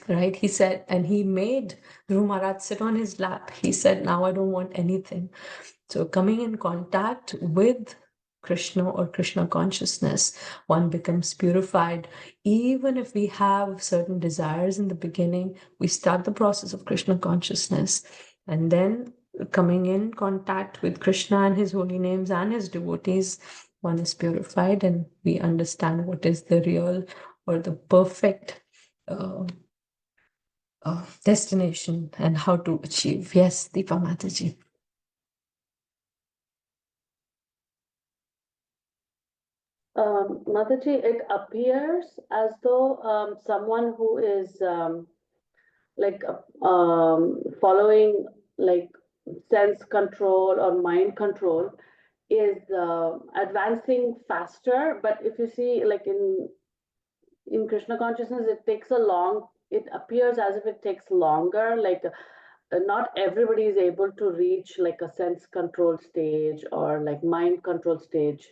right, he said, and he made Dhruv Maharaj sit on his lap. He said, now I don't want anything. So coming in contact with Krishna or Krishna consciousness, one becomes purified. Even if we have certain desires in the beginning, we start the process of Krishna consciousness. And then coming in contact with Krishna and his holy names and his devotees, one is purified and we understand what is the real or the perfect destination and how to achieve. Yes, Deepa Mataji. Mataji, it appears as though someone who is following like sense control or mind control is advancing faster. But if you see, like in Krishna consciousness, it appears as if it takes longer. Not everybody is able to reach like a sense control stage or like mind control stage.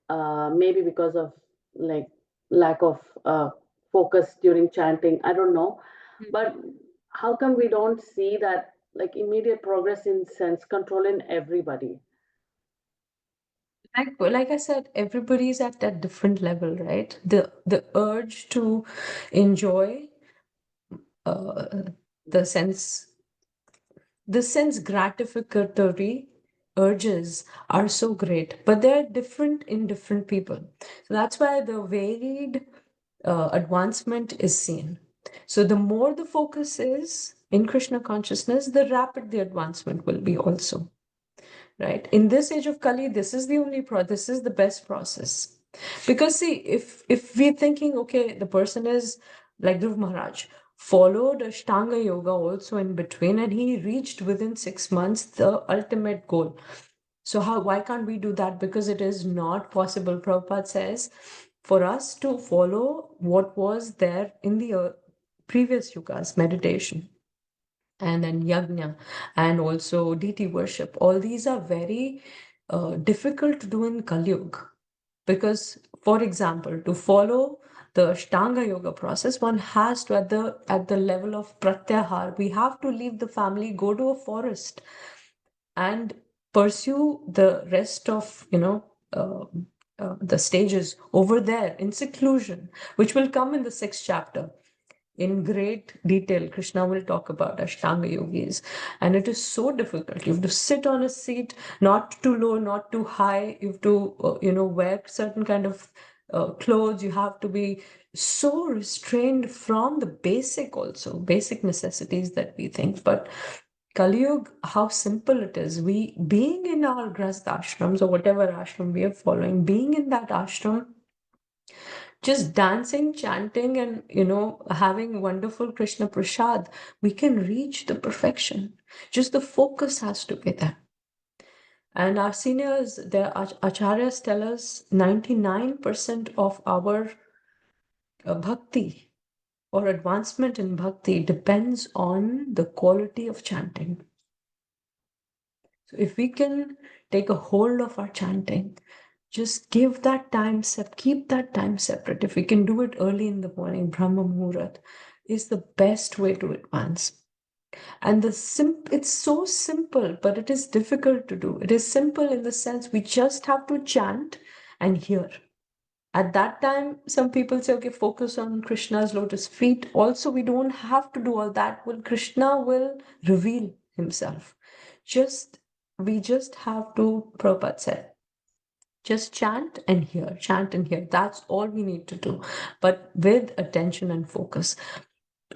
Maybe because of like lack of focus during chanting. I don't know. But how come we don't see that like immediate progress in sense control in everybody? Like I said, everybody's at that different level, right? The urge to enjoy uh, the sense gratificatory urges are so great, but they're different in different people. So that's why the varied advancement is seen. So the more the focus is in Krishna consciousness, the rapid the advancement will be also. Right? In this age of Kali, this is the best process. Because see, if we're thinking, okay, the person is like Dhruv Maharaj, followed Ashtanga Yoga also in between, and he reached within 6 months the ultimate goal. So why can't we do that? Because it is not possible. Prabhupada says, for us to follow what was there in the previous yugas, meditation, and then yajna, and also deity worship. All these are very difficult to do in Kali Yuga. Because, for example, to follow the Ashtanga Yoga process, one has to, at the level of pratyahar, we have to leave the family, go to a forest, and pursue the rest of, the stages over there in seclusion, which will come in the 6th chapter. In great detail, Krishna will talk about Ashtanga yogis, and it is so difficult. You have to sit on a seat, not too low, not too high. You have to, wear certain kind of clothes. You have to be so restrained from the basic necessities that we think. But Kali Yuga, how simple it is. We, being in our grahastha ashrams or whatever ashram we are following, being in that ashram, just dancing, chanting, and having wonderful Krishna Prasad, we can reach the perfection. Just the focus has to be there. And our seniors, their acharyas tell us 99% of our bhakti or advancement in bhakti depends on the quality of chanting. So if we can take a hold of our chanting, just give that time, keep that time separate. If we can do it early in the morning, Brahma Muhurat is the best way to advance. And it's so simple, but it is difficult to do. It is simple in the sense we just have to chant and hear. At that time, some people say, okay, focus on Krishna's lotus feet. Also, we don't have to do all that. Well, Krishna will reveal himself. We just have to, Prabhupada said, just chant and hear, chant and hear. That's all we need to do, but with attention and focus.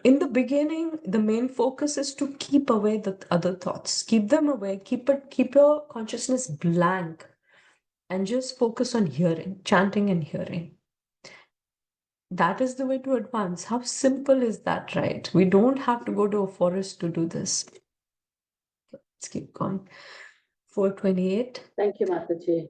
In the beginning, the main focus is to keep away the other thoughts. Keep them away, keep your consciousness blank, and just focus on hearing, chanting and hearing. That is the way to advance. How simple is that, right? We don't have to go to a forest to do this. Let's keep going. 428. Thank you, Mataji.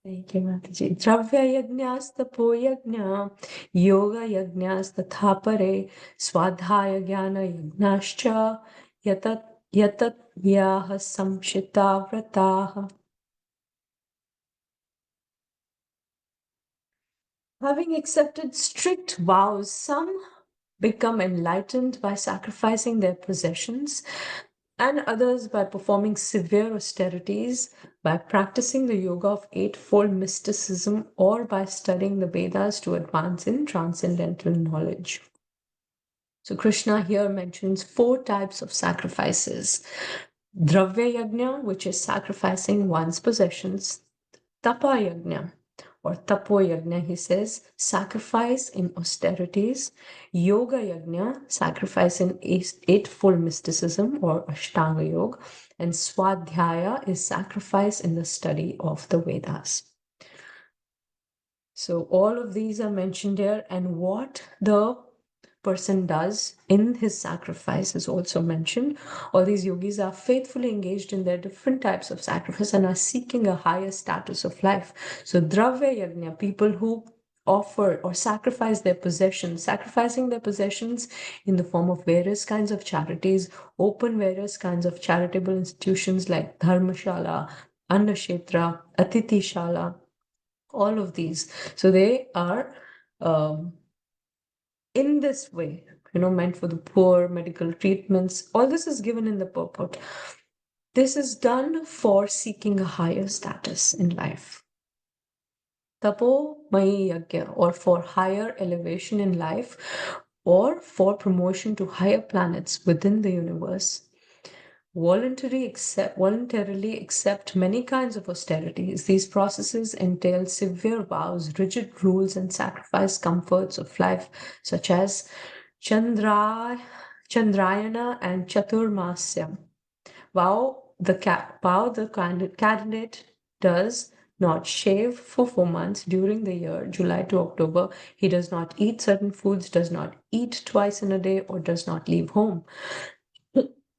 Thank you, Mataji. Dravya yajnastapo yajna, yoga yajnastatha pare, swadhyaya jnana yajnascha, yatat vyaha samshita vrataha. Having accepted strict vows, some become enlightened by sacrificing their possessions, and others by performing severe austerities, by practicing the yoga of eightfold mysticism, or by studying the Vedas to advance in transcendental knowledge. So Krishna here mentions 4 types of sacrifices. Dravya yajna, which is sacrificing one's possessions. Tapa yajna, or tapo yajna, he says, sacrifice in austerities. Yoga yajna, sacrifice in eightfold mysticism or Ashtanga Yoga. And swadhyaya is sacrifice in the study of the Vedas. So all of these are mentioned here, and what the person does in his sacrifice is also mentioned. All these yogis are faithfully engaged in their different types of sacrifice and are seeking a higher status of life. So Dravya Yajna, people who offer or sacrifice their possessions, sacrificing their possessions in the form of various kinds of charities, open various kinds of charitable institutions like Dharmashala, Annakshetra, Atiti Shala, all of these. So they are in this way, meant for the poor, medical treatments. All this is given in the purport. This is done for seeking a higher status in life. Tapo Mayi Yagya, or for higher elevation in life, or for promotion to higher planets within the universe. Voluntarily accept many kinds of austerities. These processes entail severe vows, rigid rules, and sacrifice comforts of life, such as Chandrayana and Chaturmasya. Vow the candidate does not shave for 4 months during the year, July to October. He does not eat certain foods, does not eat twice in a day, or does not leave home.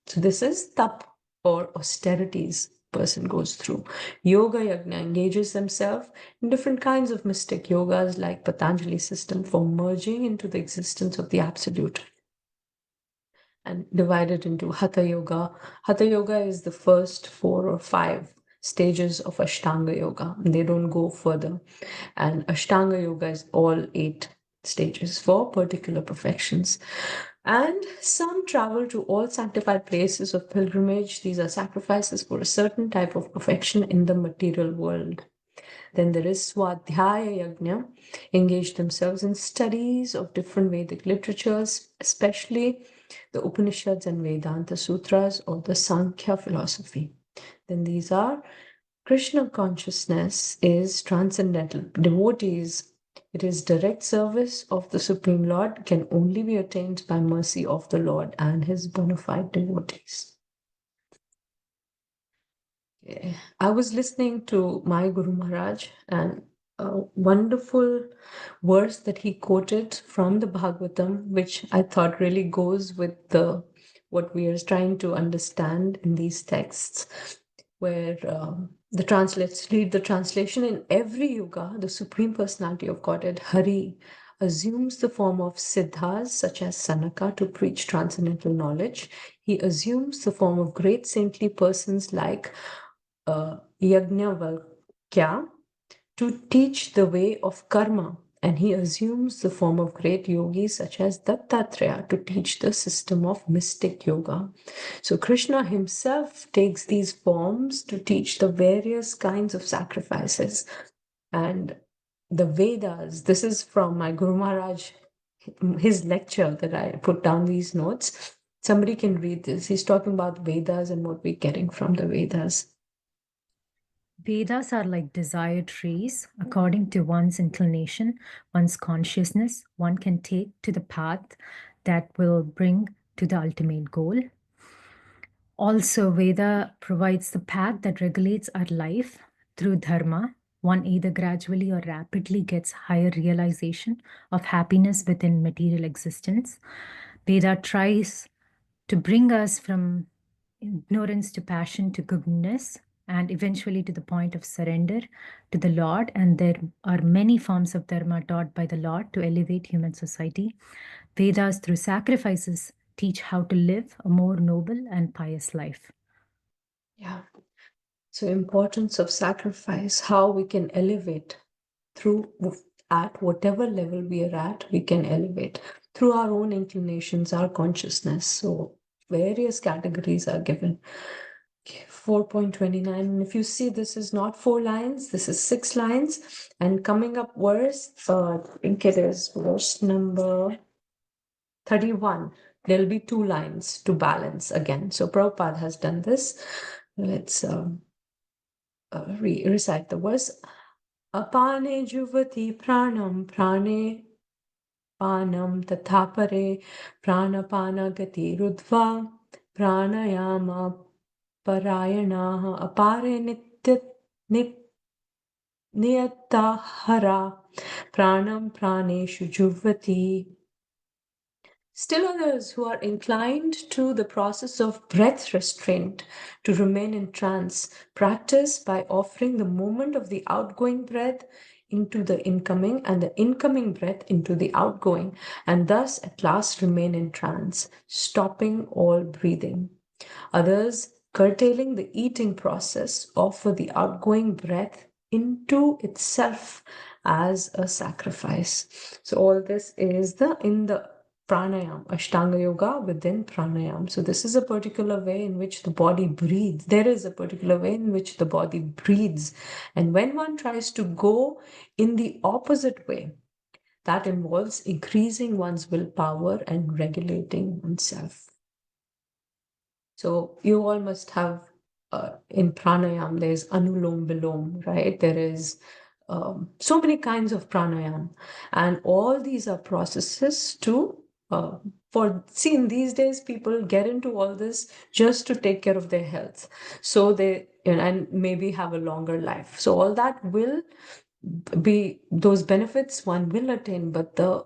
So this is tap or austerities person goes through. Yoga Yagna engages themselves in different kinds of mystic yogas like Patanjali system for merging into the existence of the absolute, and divided into Hatha Yoga. Hatha Yoga is the first 4 or 5 stages of Ashtanga Yoga, and they don't go further. And Ashtanga Yoga is all 8 stages for particular perfections. And some travel to all sanctified places of pilgrimage. These are sacrifices for a certain type of perfection in the material world. Then there is Swadhyaya Yagna, engage themselves in studies of different Vedic literatures, especially the Upanishads and Vedanta Sutras or the Sankhya philosophy. Then these are Krishna consciousness is transcendental. Devotees, it is direct service of the Supreme Lord, can only be attained by mercy of the Lord and his bona fide devotees. I was listening to my Guru Maharaj, and a wonderful verse that he quoted from the Bhagavatam, which I thought really goes with what we are trying to understand in these texts, where let's read the translation. In every yuga, the Supreme Personality of Godhead, Hari, assumes the form of siddhas such as Sanaka to preach transcendental knowledge. He assumes the form of great saintly persons like Yajnavalkya to teach the way of karma, and he assumes the form of great yogis such as Dattatreya to teach the system of mystic yoga. So Krishna himself takes these forms to teach the various kinds of sacrifices. And the Vedas, this is from my Guru Maharaj, his lecture that I put down these notes. Somebody can read this. He's talking about Vedas and what we're getting from the Vedas. Vedas are like desire trees. According to one's inclination, one's consciousness, one can take to the path that will bring to the ultimate goal. Also, Veda provides the path that regulates our life through dharma. One either gradually or rapidly gets higher realization of happiness within material existence. Veda tries to bring us from ignorance to passion to goodness, and eventually to the point of surrender to the Lord. And there are many forms of dharma taught by the Lord to elevate human society. Vedas, through sacrifices, teach how to live a more noble and pious life. Yeah. So importance of sacrifice, how we can elevate through, at whatever level we are at, we can elevate through our own inclinations, our consciousness. So various categories are given. 4.29, and if you see, this is not 4 lines, this is 6 lines, and coming up verse, I think it is verse number 31, there'll be 2 lines to balance again. So Prabhupada has done this. Let's recite the verse. Apane juvati pranam prane panam tathapare pranapana gati rudva pranayama parayanaha apare niyatahara pranam praneshu juvati. Still others who are inclined to the process of breath restraint to remain in trance practice by offering the movement of the outgoing breath into the incoming and the incoming breath into the outgoing, and thus at last remain in trance, stopping all breathing. Others, curtailing the eating process, offer the outgoing breath into itself as a sacrifice. So all this is in the pranayam, Ashtanga Yoga within pranayam. So this is a particular way in which the body breathes. There is a particular way in which the body breathes. And when one tries to go in the opposite way, that involves increasing one's willpower and regulating oneself. So you all must have, in pranayam, there's anulom vilom, right? There is so many kinds of pranayam, and all these are processes to see, in these days people get into all this just to take care of their health, so they and maybe have a longer life. So all that will be, those benefits one will attain, but the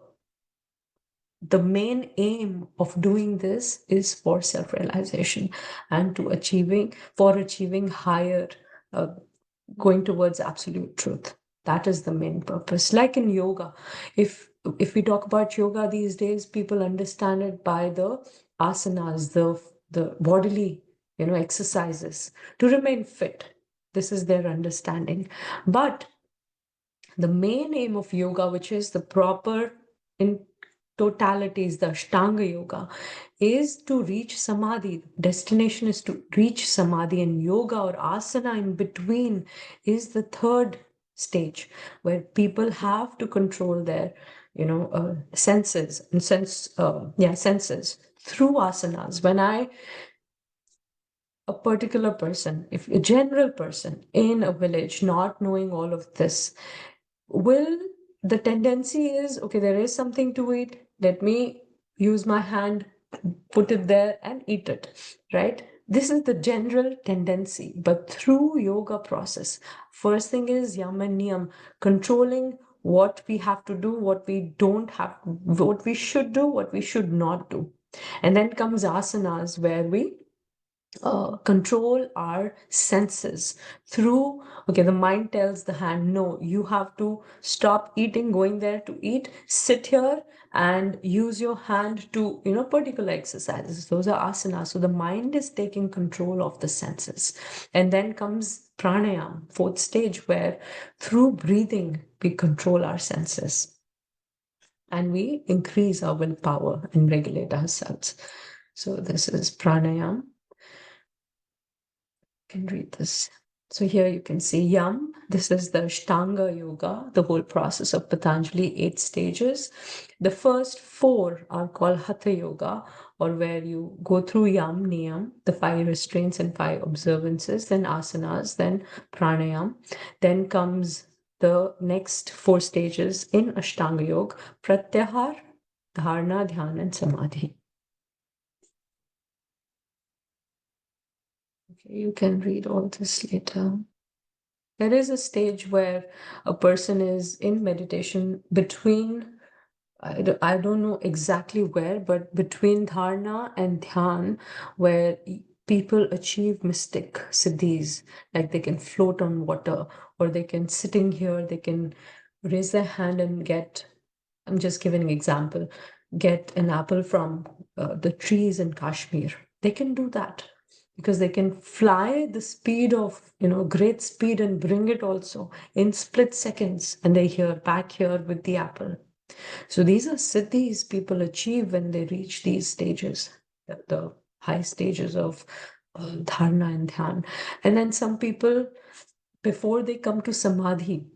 main aim of doing this is for self-realization and for achieving higher, going towards absolute truth. That is the main purpose. Like in yoga, if we talk about yoga these days, people understand it by the asanas, the bodily, exercises to remain fit. This is their understanding. But the main aim of yoga, which is the proper in totality, is the Ashtanga Yoga, is to reach Samadhi. Destination is to reach Samadhi, and yoga or asana in between is the third stage, where people have to control their senses and senses through asanas. When a particular person, if a general person in a village not knowing all of this, the tendency is, okay, there is something to eat, let me use my hand, put it there and eat it, right? This is the general tendency. But through yoga process, first thing is yam and niyam, controlling what we have to do, what we don't have, what we should do, what we should not do. And then comes asanas, where we control our senses through, okay, the mind tells the hand, no, you have to stop eating, going there to eat, sit here and use your hand to, particular exercises. Those are asanas. So the mind is taking control of the senses. And then comes pranayam, fourth stage, where through breathing, we control our senses and we increase our willpower and regulate ourselves. So this is pranayam. Can read this. So here you can see yam. This is the Ashtanga Yoga, the whole process of Patanjali, 8 stages. The first 4 are called Hatha Yoga, or where you go through yam, niyam, the 5 restraints and 5 observances, then asanas, then pranayam. Then comes the next 4 stages in Ashtanga Yoga: Pratyahar, Dharana, Dhyana, and Samadhi. Okay, you can read all this later. There is a stage where a person is in meditation between, I don't know exactly where, but between dharana and dhyan, where people achieve mystic siddhis, like they can float on water, or they can, sitting here, they can raise their hand and get, I'm just giving an example, get an apple from the trees in Kashmir. They can do that because they can fly the speed of, great speed, and bring it also in split seconds, and they're back here with the apple. So these are siddhis people achieve when they reach these stages, the high stages of dharana and dhyan. And then some people, before they come to samadhi,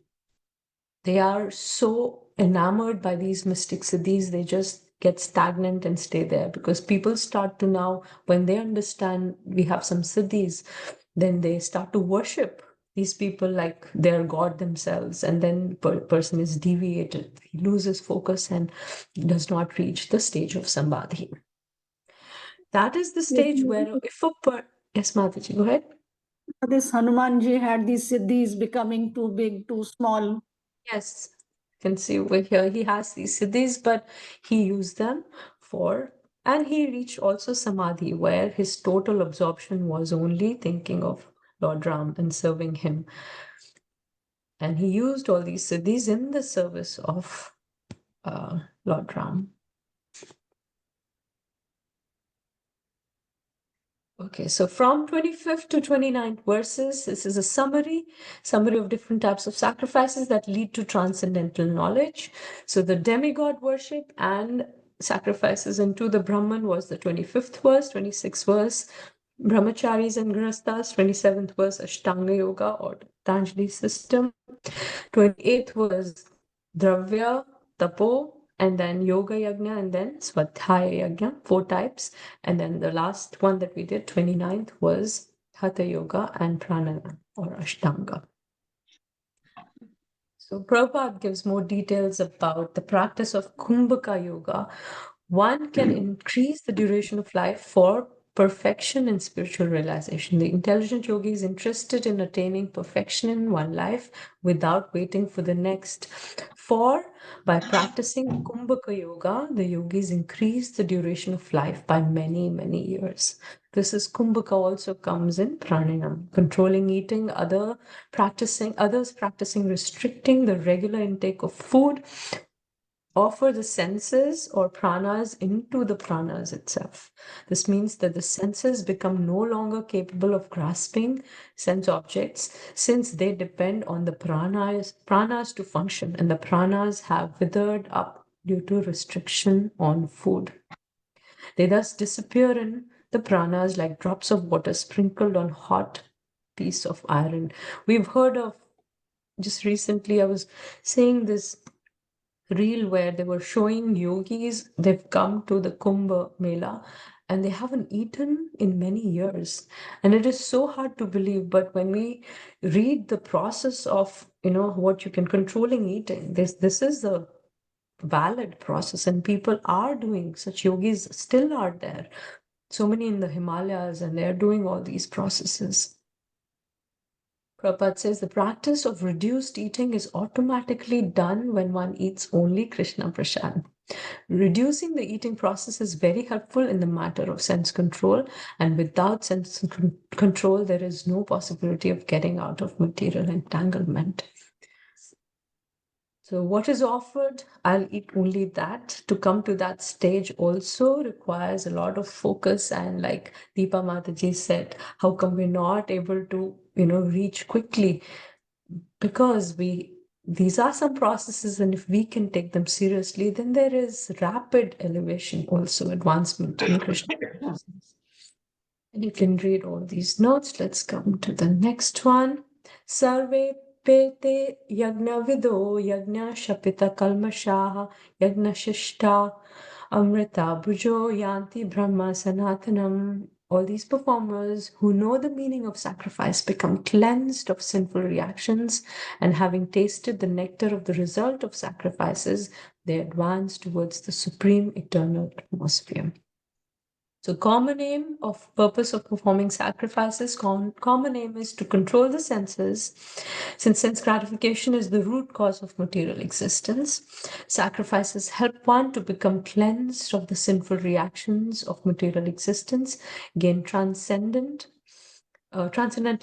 they are so enamored by these mystic siddhis, they just get stagnant and stay there, because people start to now, when they understand we have some siddhis, then they start to worship these people like they're God themselves, and then person is deviated, he loses focus and does not reach the stage of samadhi. That is the stage where if yes, Mataji, go ahead. This Hanumanji had these siddhis becoming too big, too small. Yes, you can see over here he has these siddhis, but he used them and he reached also samadhi, where his total absorption was only thinking of Lord Ram and serving him. And he used all these siddhis in the service of Lord Ram. Okay, so from 25th to 29th verses, this is a summary of different types of sacrifices that lead to transcendental knowledge. So the demigod worship and sacrifices into the Brahman was the 25th verse, 26th verse, Brahmacharis and Grihasthas, 27th verse, Ashtanga Yoga or Patanjali system, 28th was Dravya, Tapo, and then Yoga Yajna, and then Swadhyaya Yajna, 4 types. And then the last one that we did, 29th, was Hatha Yoga and Pranayama or Ashtanga. So Prabhupada gives more details about the practice of Kumbhaka Yoga. One can increase the duration of life for perfection in spiritual realization. The intelligent yogi is interested in attaining perfection in one life without waiting for the next. For by practicing Kumbhaka Yoga, the yogis increase the duration of life by many, many years. This is Kumbhaka also comes in pranayama, controlling eating, others practicing restricting the regular intake of food, offer the senses or pranas into the pranas itself. This means that the senses become no longer capable of grasping sense objects since they depend on the pranas to function, and the pranas have withered up due to restriction on food. They thus disappear in the pranas like drops of water sprinkled on hot piece of iron. We've heard of, just recently I was saying this reel where they were showing yogis, they've come to the Kumbh Mela and they haven't eaten in many years. And it is so hard to believe, but when we read the process of, what you can controlling eating, this is a valid process and people are doing, such yogis still are there. So many in the Himalayas and they're doing all these processes. Prabhupada says the practice of reduced eating is automatically done when one eats only Krishna Prasad. Reducing the eating process is very helpful in the matter of sense control, and without sense control, there is no possibility of getting out of material entanglement. So what is offered, I'll eat only that. To come to that stage also requires a lot of focus, and like Deepa Mataji said, how come we're not able to, reach quickly? Because these are some processes, and if we can take them seriously, then there is rapid elevation, also advancement in Krishna consciousness. And you can read all these notes. Let's come to the next one. Sarve Pete Yagna Vido Yagna Shapita Kalmashaha Yagna Shishta Amrita Bhujo Yanti Brahma Sanatanam. All these performers who know the meaning of sacrifice become cleansed of sinful reactions, and having tasted the nectar of the result of sacrifices, they advance towards the supreme eternal atmosphere. So common aim of purpose of performing sacrifices, common aim is to control the senses. Since sense gratification is the root cause of material existence, sacrifices help one to become cleansed of the sinful reactions of material existence, gain transcendental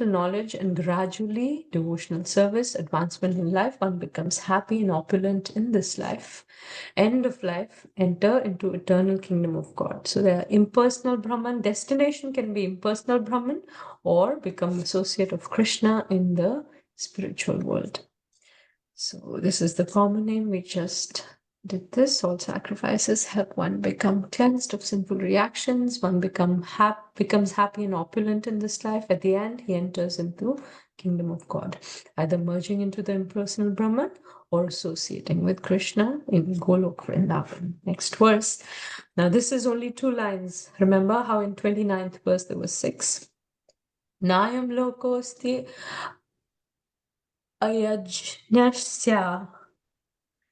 knowledge, and gradually devotional service, advancement in life, one becomes happy and opulent in this life. End of life, enter into eternal kingdom of God. So there are impersonal Brahman. Destination can be impersonal Brahman or become associate of Krishna in the spiritual world. So this is the common name. We just did this. All sacrifices help one become cleansed of sinful reactions. One becomes happy and opulent in this life. At the end, he enters into kingdom of God, either merging into the impersonal Brahman or associating with Krishna in Golok Vrindavan. Next verse. Now this is only 2 lines. Remember how in 29th verse there was 6. Nayam lokosti ayajnasya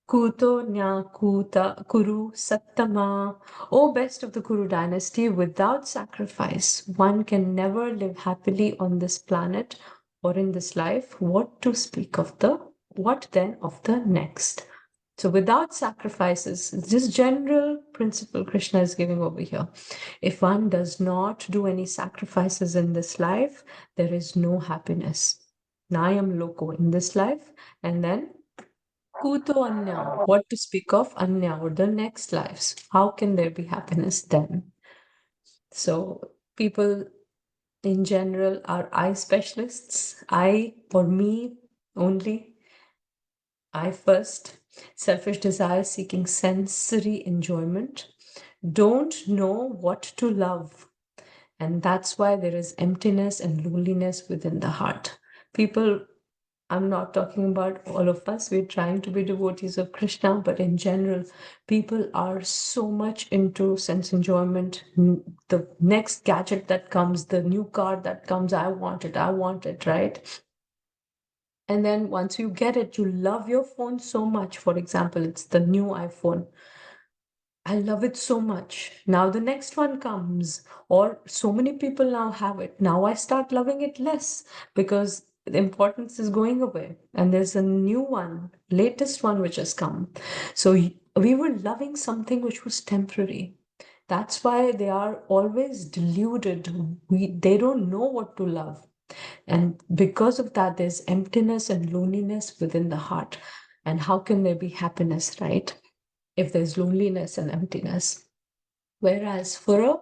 kuto nya kuta kuru sattama. O best of the Kuru dynasty, without sacrifice, one can never live happily on this planet or in this life. What then of the next? So without sacrifices, this general principle Krishna is giving over here. If one does not do any sacrifices in this life, there is no happiness. Nayam loko in this life, and then kuto anya, what to speak of anya or the next lives. How can there be happiness then? So people in general are eye specialists, I or me only. I first, selfish desire seeking sensory enjoyment, don't know what to love. And that's why there is emptiness and loneliness within the heart. People, I'm not talking about all of us, we're trying to be devotees of Krishna, but in general, people are so much into sense enjoyment. The next gadget that comes, the new car that comes, I want it, right? And then once you get it, you love your phone so much. For example, it's the new iPhone. I love it so much. Now the next one comes, or so many people now have it. Now I start loving it less because the importance is going away. And there's a new one, latest one, which has come. So we were loving something which was temporary. That's why they are always deluded. They don't know what to love. And because of that, there's emptiness and loneliness within the heart. And how can there be happiness, right? If there's loneliness and emptiness. Whereas for a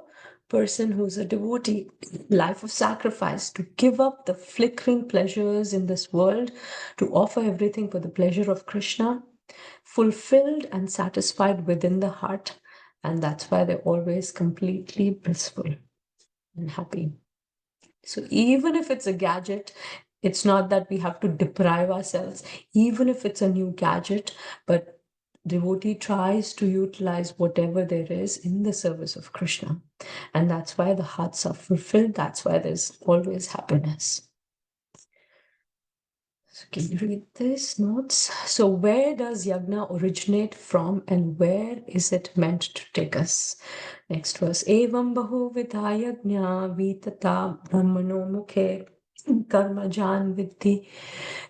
person who's a devotee, life of sacrifice, to give up the flickering pleasures in this world, to offer everything for the pleasure of Krishna, fulfilled and satisfied within the heart. And that's why they're always completely blissful and happy. So even if it's a gadget, it's not that we have to deprive ourselves, even if it's a new gadget, but devotee tries to utilize whatever there is in the service of Krishna. And that's why the hearts are fulfilled. That's why there's always happiness. So can you read this notes? So where does yajna originate from and where is it meant to take us? Next verse. Evam bahuvidha yajna vitata brahmano mukhe karma jan vidhi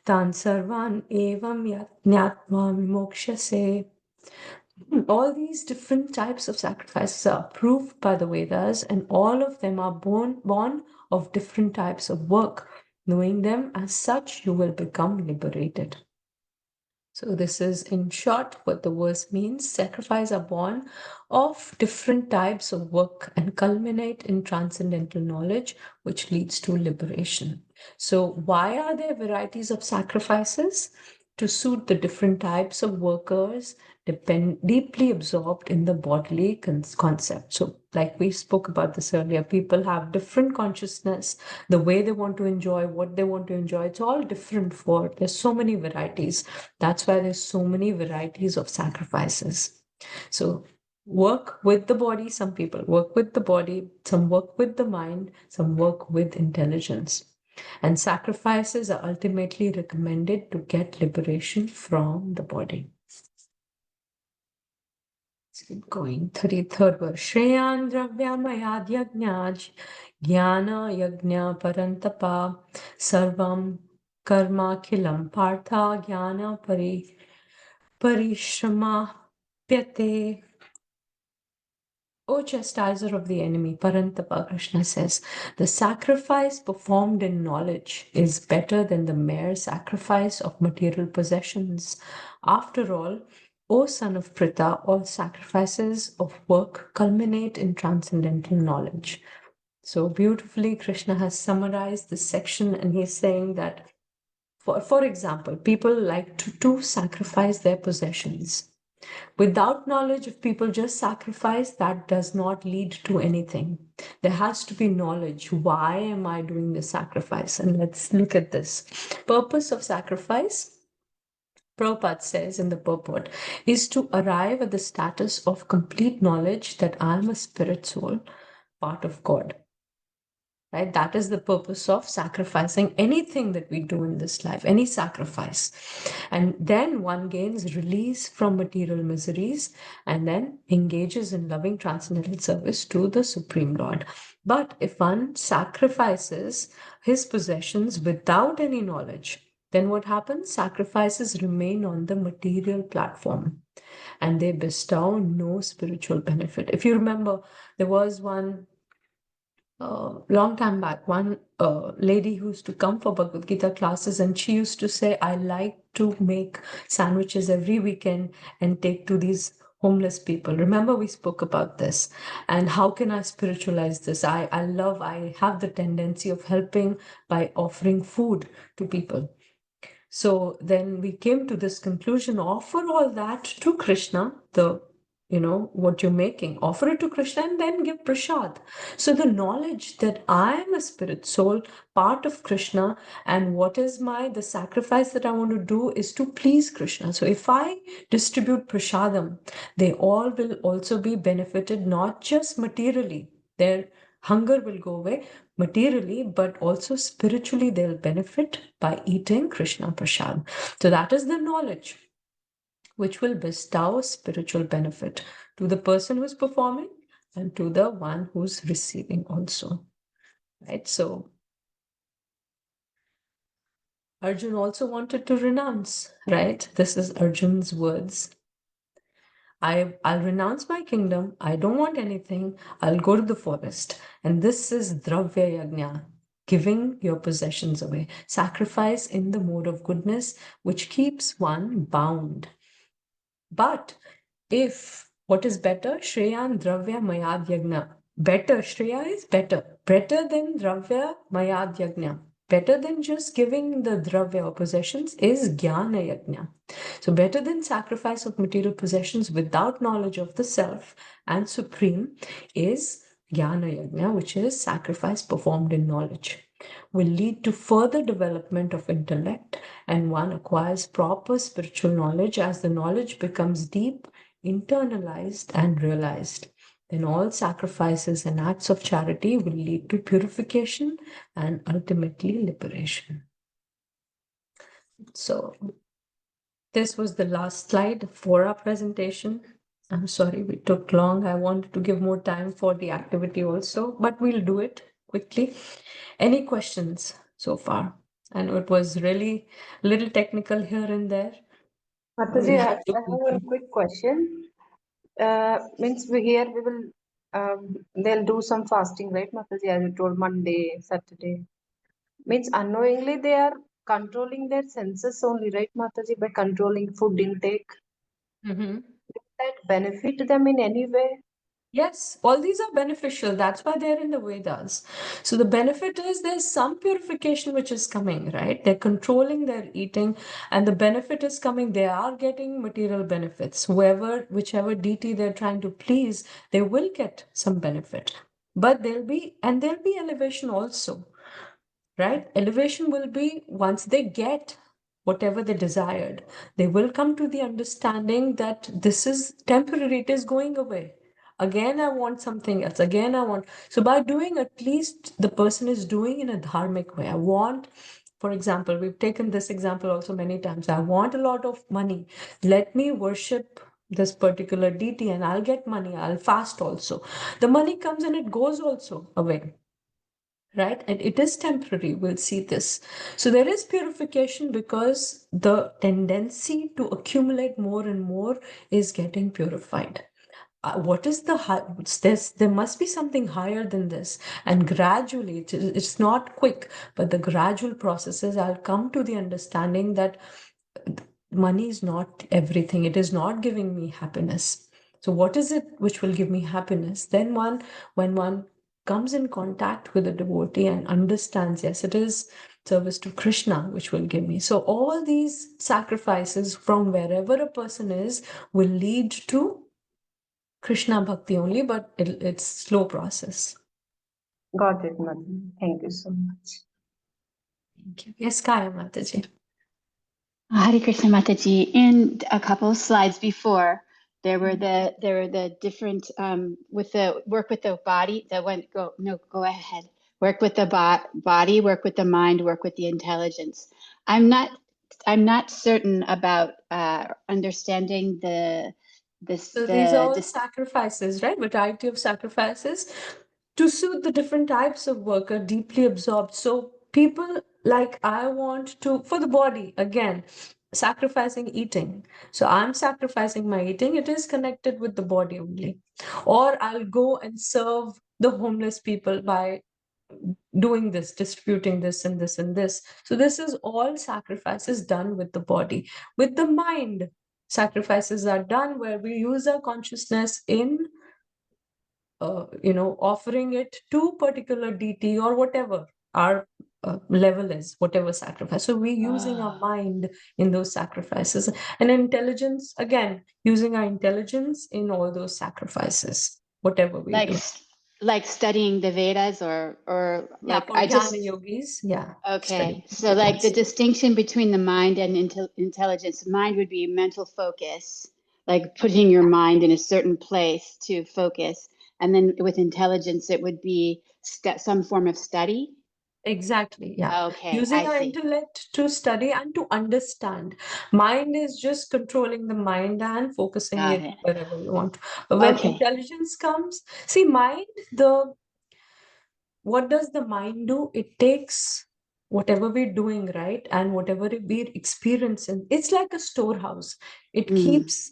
tan sarvan evam yajnatma vimokshase. All these different types of sacrifices are approved by the Vedas, and all of them are born of different types of work. Knowing them as such, you will become liberated. So this is, in short, what the verse means. Sacrifices are born of different types of work and culminate in transcendental knowledge, which leads to liberation. So why are there varieties of sacrifices? To suit the different types of workers deeply absorbed in the bodily concept. So like we spoke about this earlier, people have different consciousness, the way they want to enjoy, what they want to enjoy, it's all different there's so many varieties. That's why there's so many varieties of sacrifices. So work with the body, some people work with the body, some work with the mind, some work with intelligence. And sacrifices are ultimately recommended to get liberation from the body. Let's keep going. 33rd verse. Shreyan dravyamayad yajnaj jnana yajna parantapa sarvam karma khilam partha jnana parishrama pyate. O chastiser of the enemy, Parantapa, Krishna says, the sacrifice performed in knowledge is better than the mere sacrifice of material possessions. After all, O son of Pritha, all sacrifices of work culminate in transcendental knowledge. So beautifully, Krishna has summarized this section, and he's saying that, for example, people like to sacrifice their possessions. Without knowledge, if people just sacrifice, that does not lead to anything. There has to be knowledge. Why am I doing this sacrifice? And let's look at this. Purpose of sacrifice, Prabhupada says in the purport, is to arrive at the status of complete knowledge that I am a spirit soul, part of God. Right? That is the purpose of sacrificing anything that we do in this life, any sacrifice. And then one gains release from material miseries and then engages in loving transcendental service to the Supreme Lord. But if one sacrifices his possessions without any knowledge, then what happens? Sacrifices remain on the material platform and they bestow no spiritual benefit. If you remember, there was one long time back, one lady who used to come for Bhagavad Gita classes, and she used to say, I like to make sandwiches every weekend and take to these homeless people. Remember, we spoke about this. And how can I spiritualize this? I have the tendency of helping by offering food to people. So then we came to this conclusion, offer all that to Krishna, what you're making, offer it to Krishna and then give prasad. So the knowledge that I am a spirit soul, part of Krishna, and what is the sacrifice that I want to do is to please Krishna. So if I distribute prasadam, they all will also be benefited, not just materially. Their hunger will go away materially, but also spiritually they'll benefit by eating Krishna prasad. So that is the knowledge which will bestow spiritual benefit to the person who's performing and to the one who's receiving also. Right? So Arjun also wanted to renounce, right? This is Arjun's words. I'll renounce my kingdom. I don't want anything. I'll go to the forest. And this is Dravya Yajna, giving your possessions away. Sacrifice in the mode of goodness, which keeps one bound. But if what is better, Shreyan Dravya Mayad Yajna. Better, Shreya is better. Better than Dravya Mayad Yajna. Better than just giving the Dravya or possessions is Jnana Yajna. So better than sacrifice of material possessions without knowledge of the self and supreme is Jnana Yajna, which is sacrifice performed in knowledge. Will lead to further development of intellect, and one acquires proper spiritual knowledge as the knowledge becomes deep, internalized, and realized. Then all sacrifices and acts of charity will lead to purification and ultimately liberation. So this was the last slide for our presentation. I'm sorry we took long. I wanted to give more time for the activity also, but we'll do it quickly. Any questions so far? I know it was really a little technical here and there. Mataji, I have a quick question. Means we will they'll do some fasting, right, Mataji? As you told, Monday, Saturday. Means unknowingly they are controlling their senses only, right, Mataji, by controlling food intake. Mm-hmm. Does that benefit them in any way? Yes, all these are beneficial. That's why they're in the Vedas. So the benefit is there's some purification which is coming, right? They're controlling their eating, and the benefit is coming. They are getting material benefits. Whichever deity they're trying to please, they will get some benefit. But there'll be elevation also, right? Elevation will be once they get whatever they desired, they will come to the understanding that this is temporary, it is going away. Again, I want something else. Again, I want. So by doing, at least the person is doing in a dharmic way. I want, for example, we've taken this example also many times. I want a lot of money. Let me worship this particular deity and I'll get money. I'll fast also. The money comes and it goes also away. Right? And it is temporary. We'll see this. So there is purification because the tendency to accumulate more and more is getting purified. What is the high? There must be something higher than this, and gradually it's not quick, but the gradual processes, I'll come to the understanding that money is not everything. It is not giving me happiness. So what is it which will give me happiness? Then when one comes in contact with a devotee and understands, yes, it is service to Krishna which will give me. So all these sacrifices from wherever a person is will lead to Krishna Bhakti only, but it's slow process. Got it, Mataji. Thank you so much. Thank you. Yes, Kaya Mataji. Hare Krishna Mataji. In a couple of slides before, there were the different with the work with the body. Go ahead. Work with the body, work with the mind, work with the intelligence. I'm not certain about understanding So these are all sacrifices, right? Variety of sacrifices to suit the different types of work are deeply absorbed. So people like I want to, for the body, again, sacrificing eating. So I'm sacrificing my eating. It is connected with the body only. Or I'll go and serve the homeless people by doing this, distributing this and this and this. So this is all sacrifices done with the body. With the mind, sacrifices are done where we use our consciousness in offering it to particular deity or whatever our level is, whatever sacrifice. So we're using our mind in those sacrifices, and intelligence, again, using our intelligence in all those sacrifices, whatever we do. Like studying the Vedas or Yeah, like for I jnana just yogis, yeah. okay. studying So like the Vedas. distinction between the mind and intelligence. Mind would be mental focus, like putting your mind in a certain place to focus, and then with intelligence it would be some form of study. Exactly, yeah. Okay, Using I our see. intellect to study and to understand. Mind is just controlling the mind and focusing Got it it. wherever you want. But when Okay. intelligence comes, see, mind, what does the mind do? It takes whatever we're doing, right? And whatever we're experiencing, it's like a storehouse. It keeps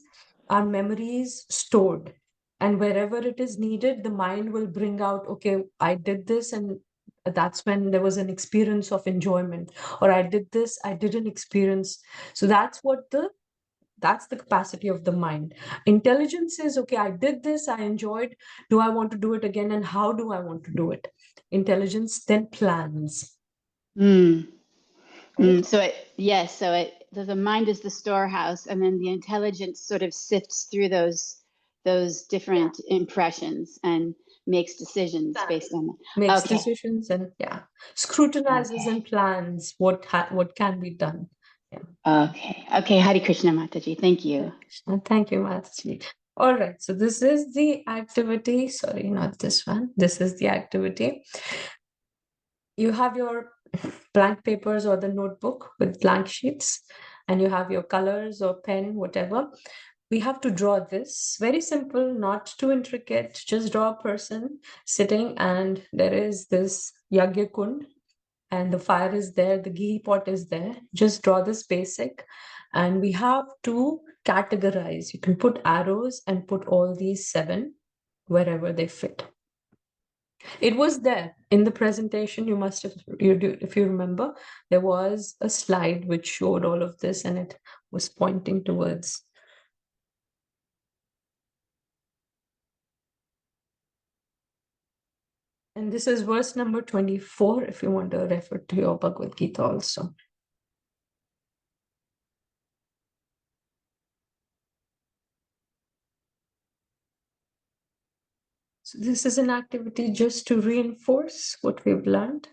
our memories stored. And wherever it is needed, the mind will bring out, okay, I did this, and that's when there was an experience of enjoyment. Or I did this, I didn't experience. So that's the capacity of the mind. Intelligence is, okay, I did this, I enjoyed. Do I want to do it again? And how do I want to do it? Intelligence then plans. Right? So the mind is the storehouse, and then the intelligence sort of sifts through those different impressions and makes decisions based on that. Makes Okay. decisions and scrutinizes and plans what can be done. Okay. Hare Krishna, Mataji. Thank you. Thank you, Mataji. All right. So this is the activity. Sorry, not this one. This is the activity. You have your blank papers or the notebook with blank sheets, and you have your colors or pen, whatever. We have to draw this. Very simple, not too intricate. Just draw a person sitting, and there is this Yagya Kund, and the fire is there, the ghee pot is there. Just draw this basic, and we have to categorize. You can put arrows and put all these 7 wherever they fit. It was there in the presentation. You must have, if you remember, there was a slide which showed all of this, and it was pointing towards. And this is verse number 24, if you want to refer to your Bhagavad Gita also. So this is an activity just to reinforce what we've learned.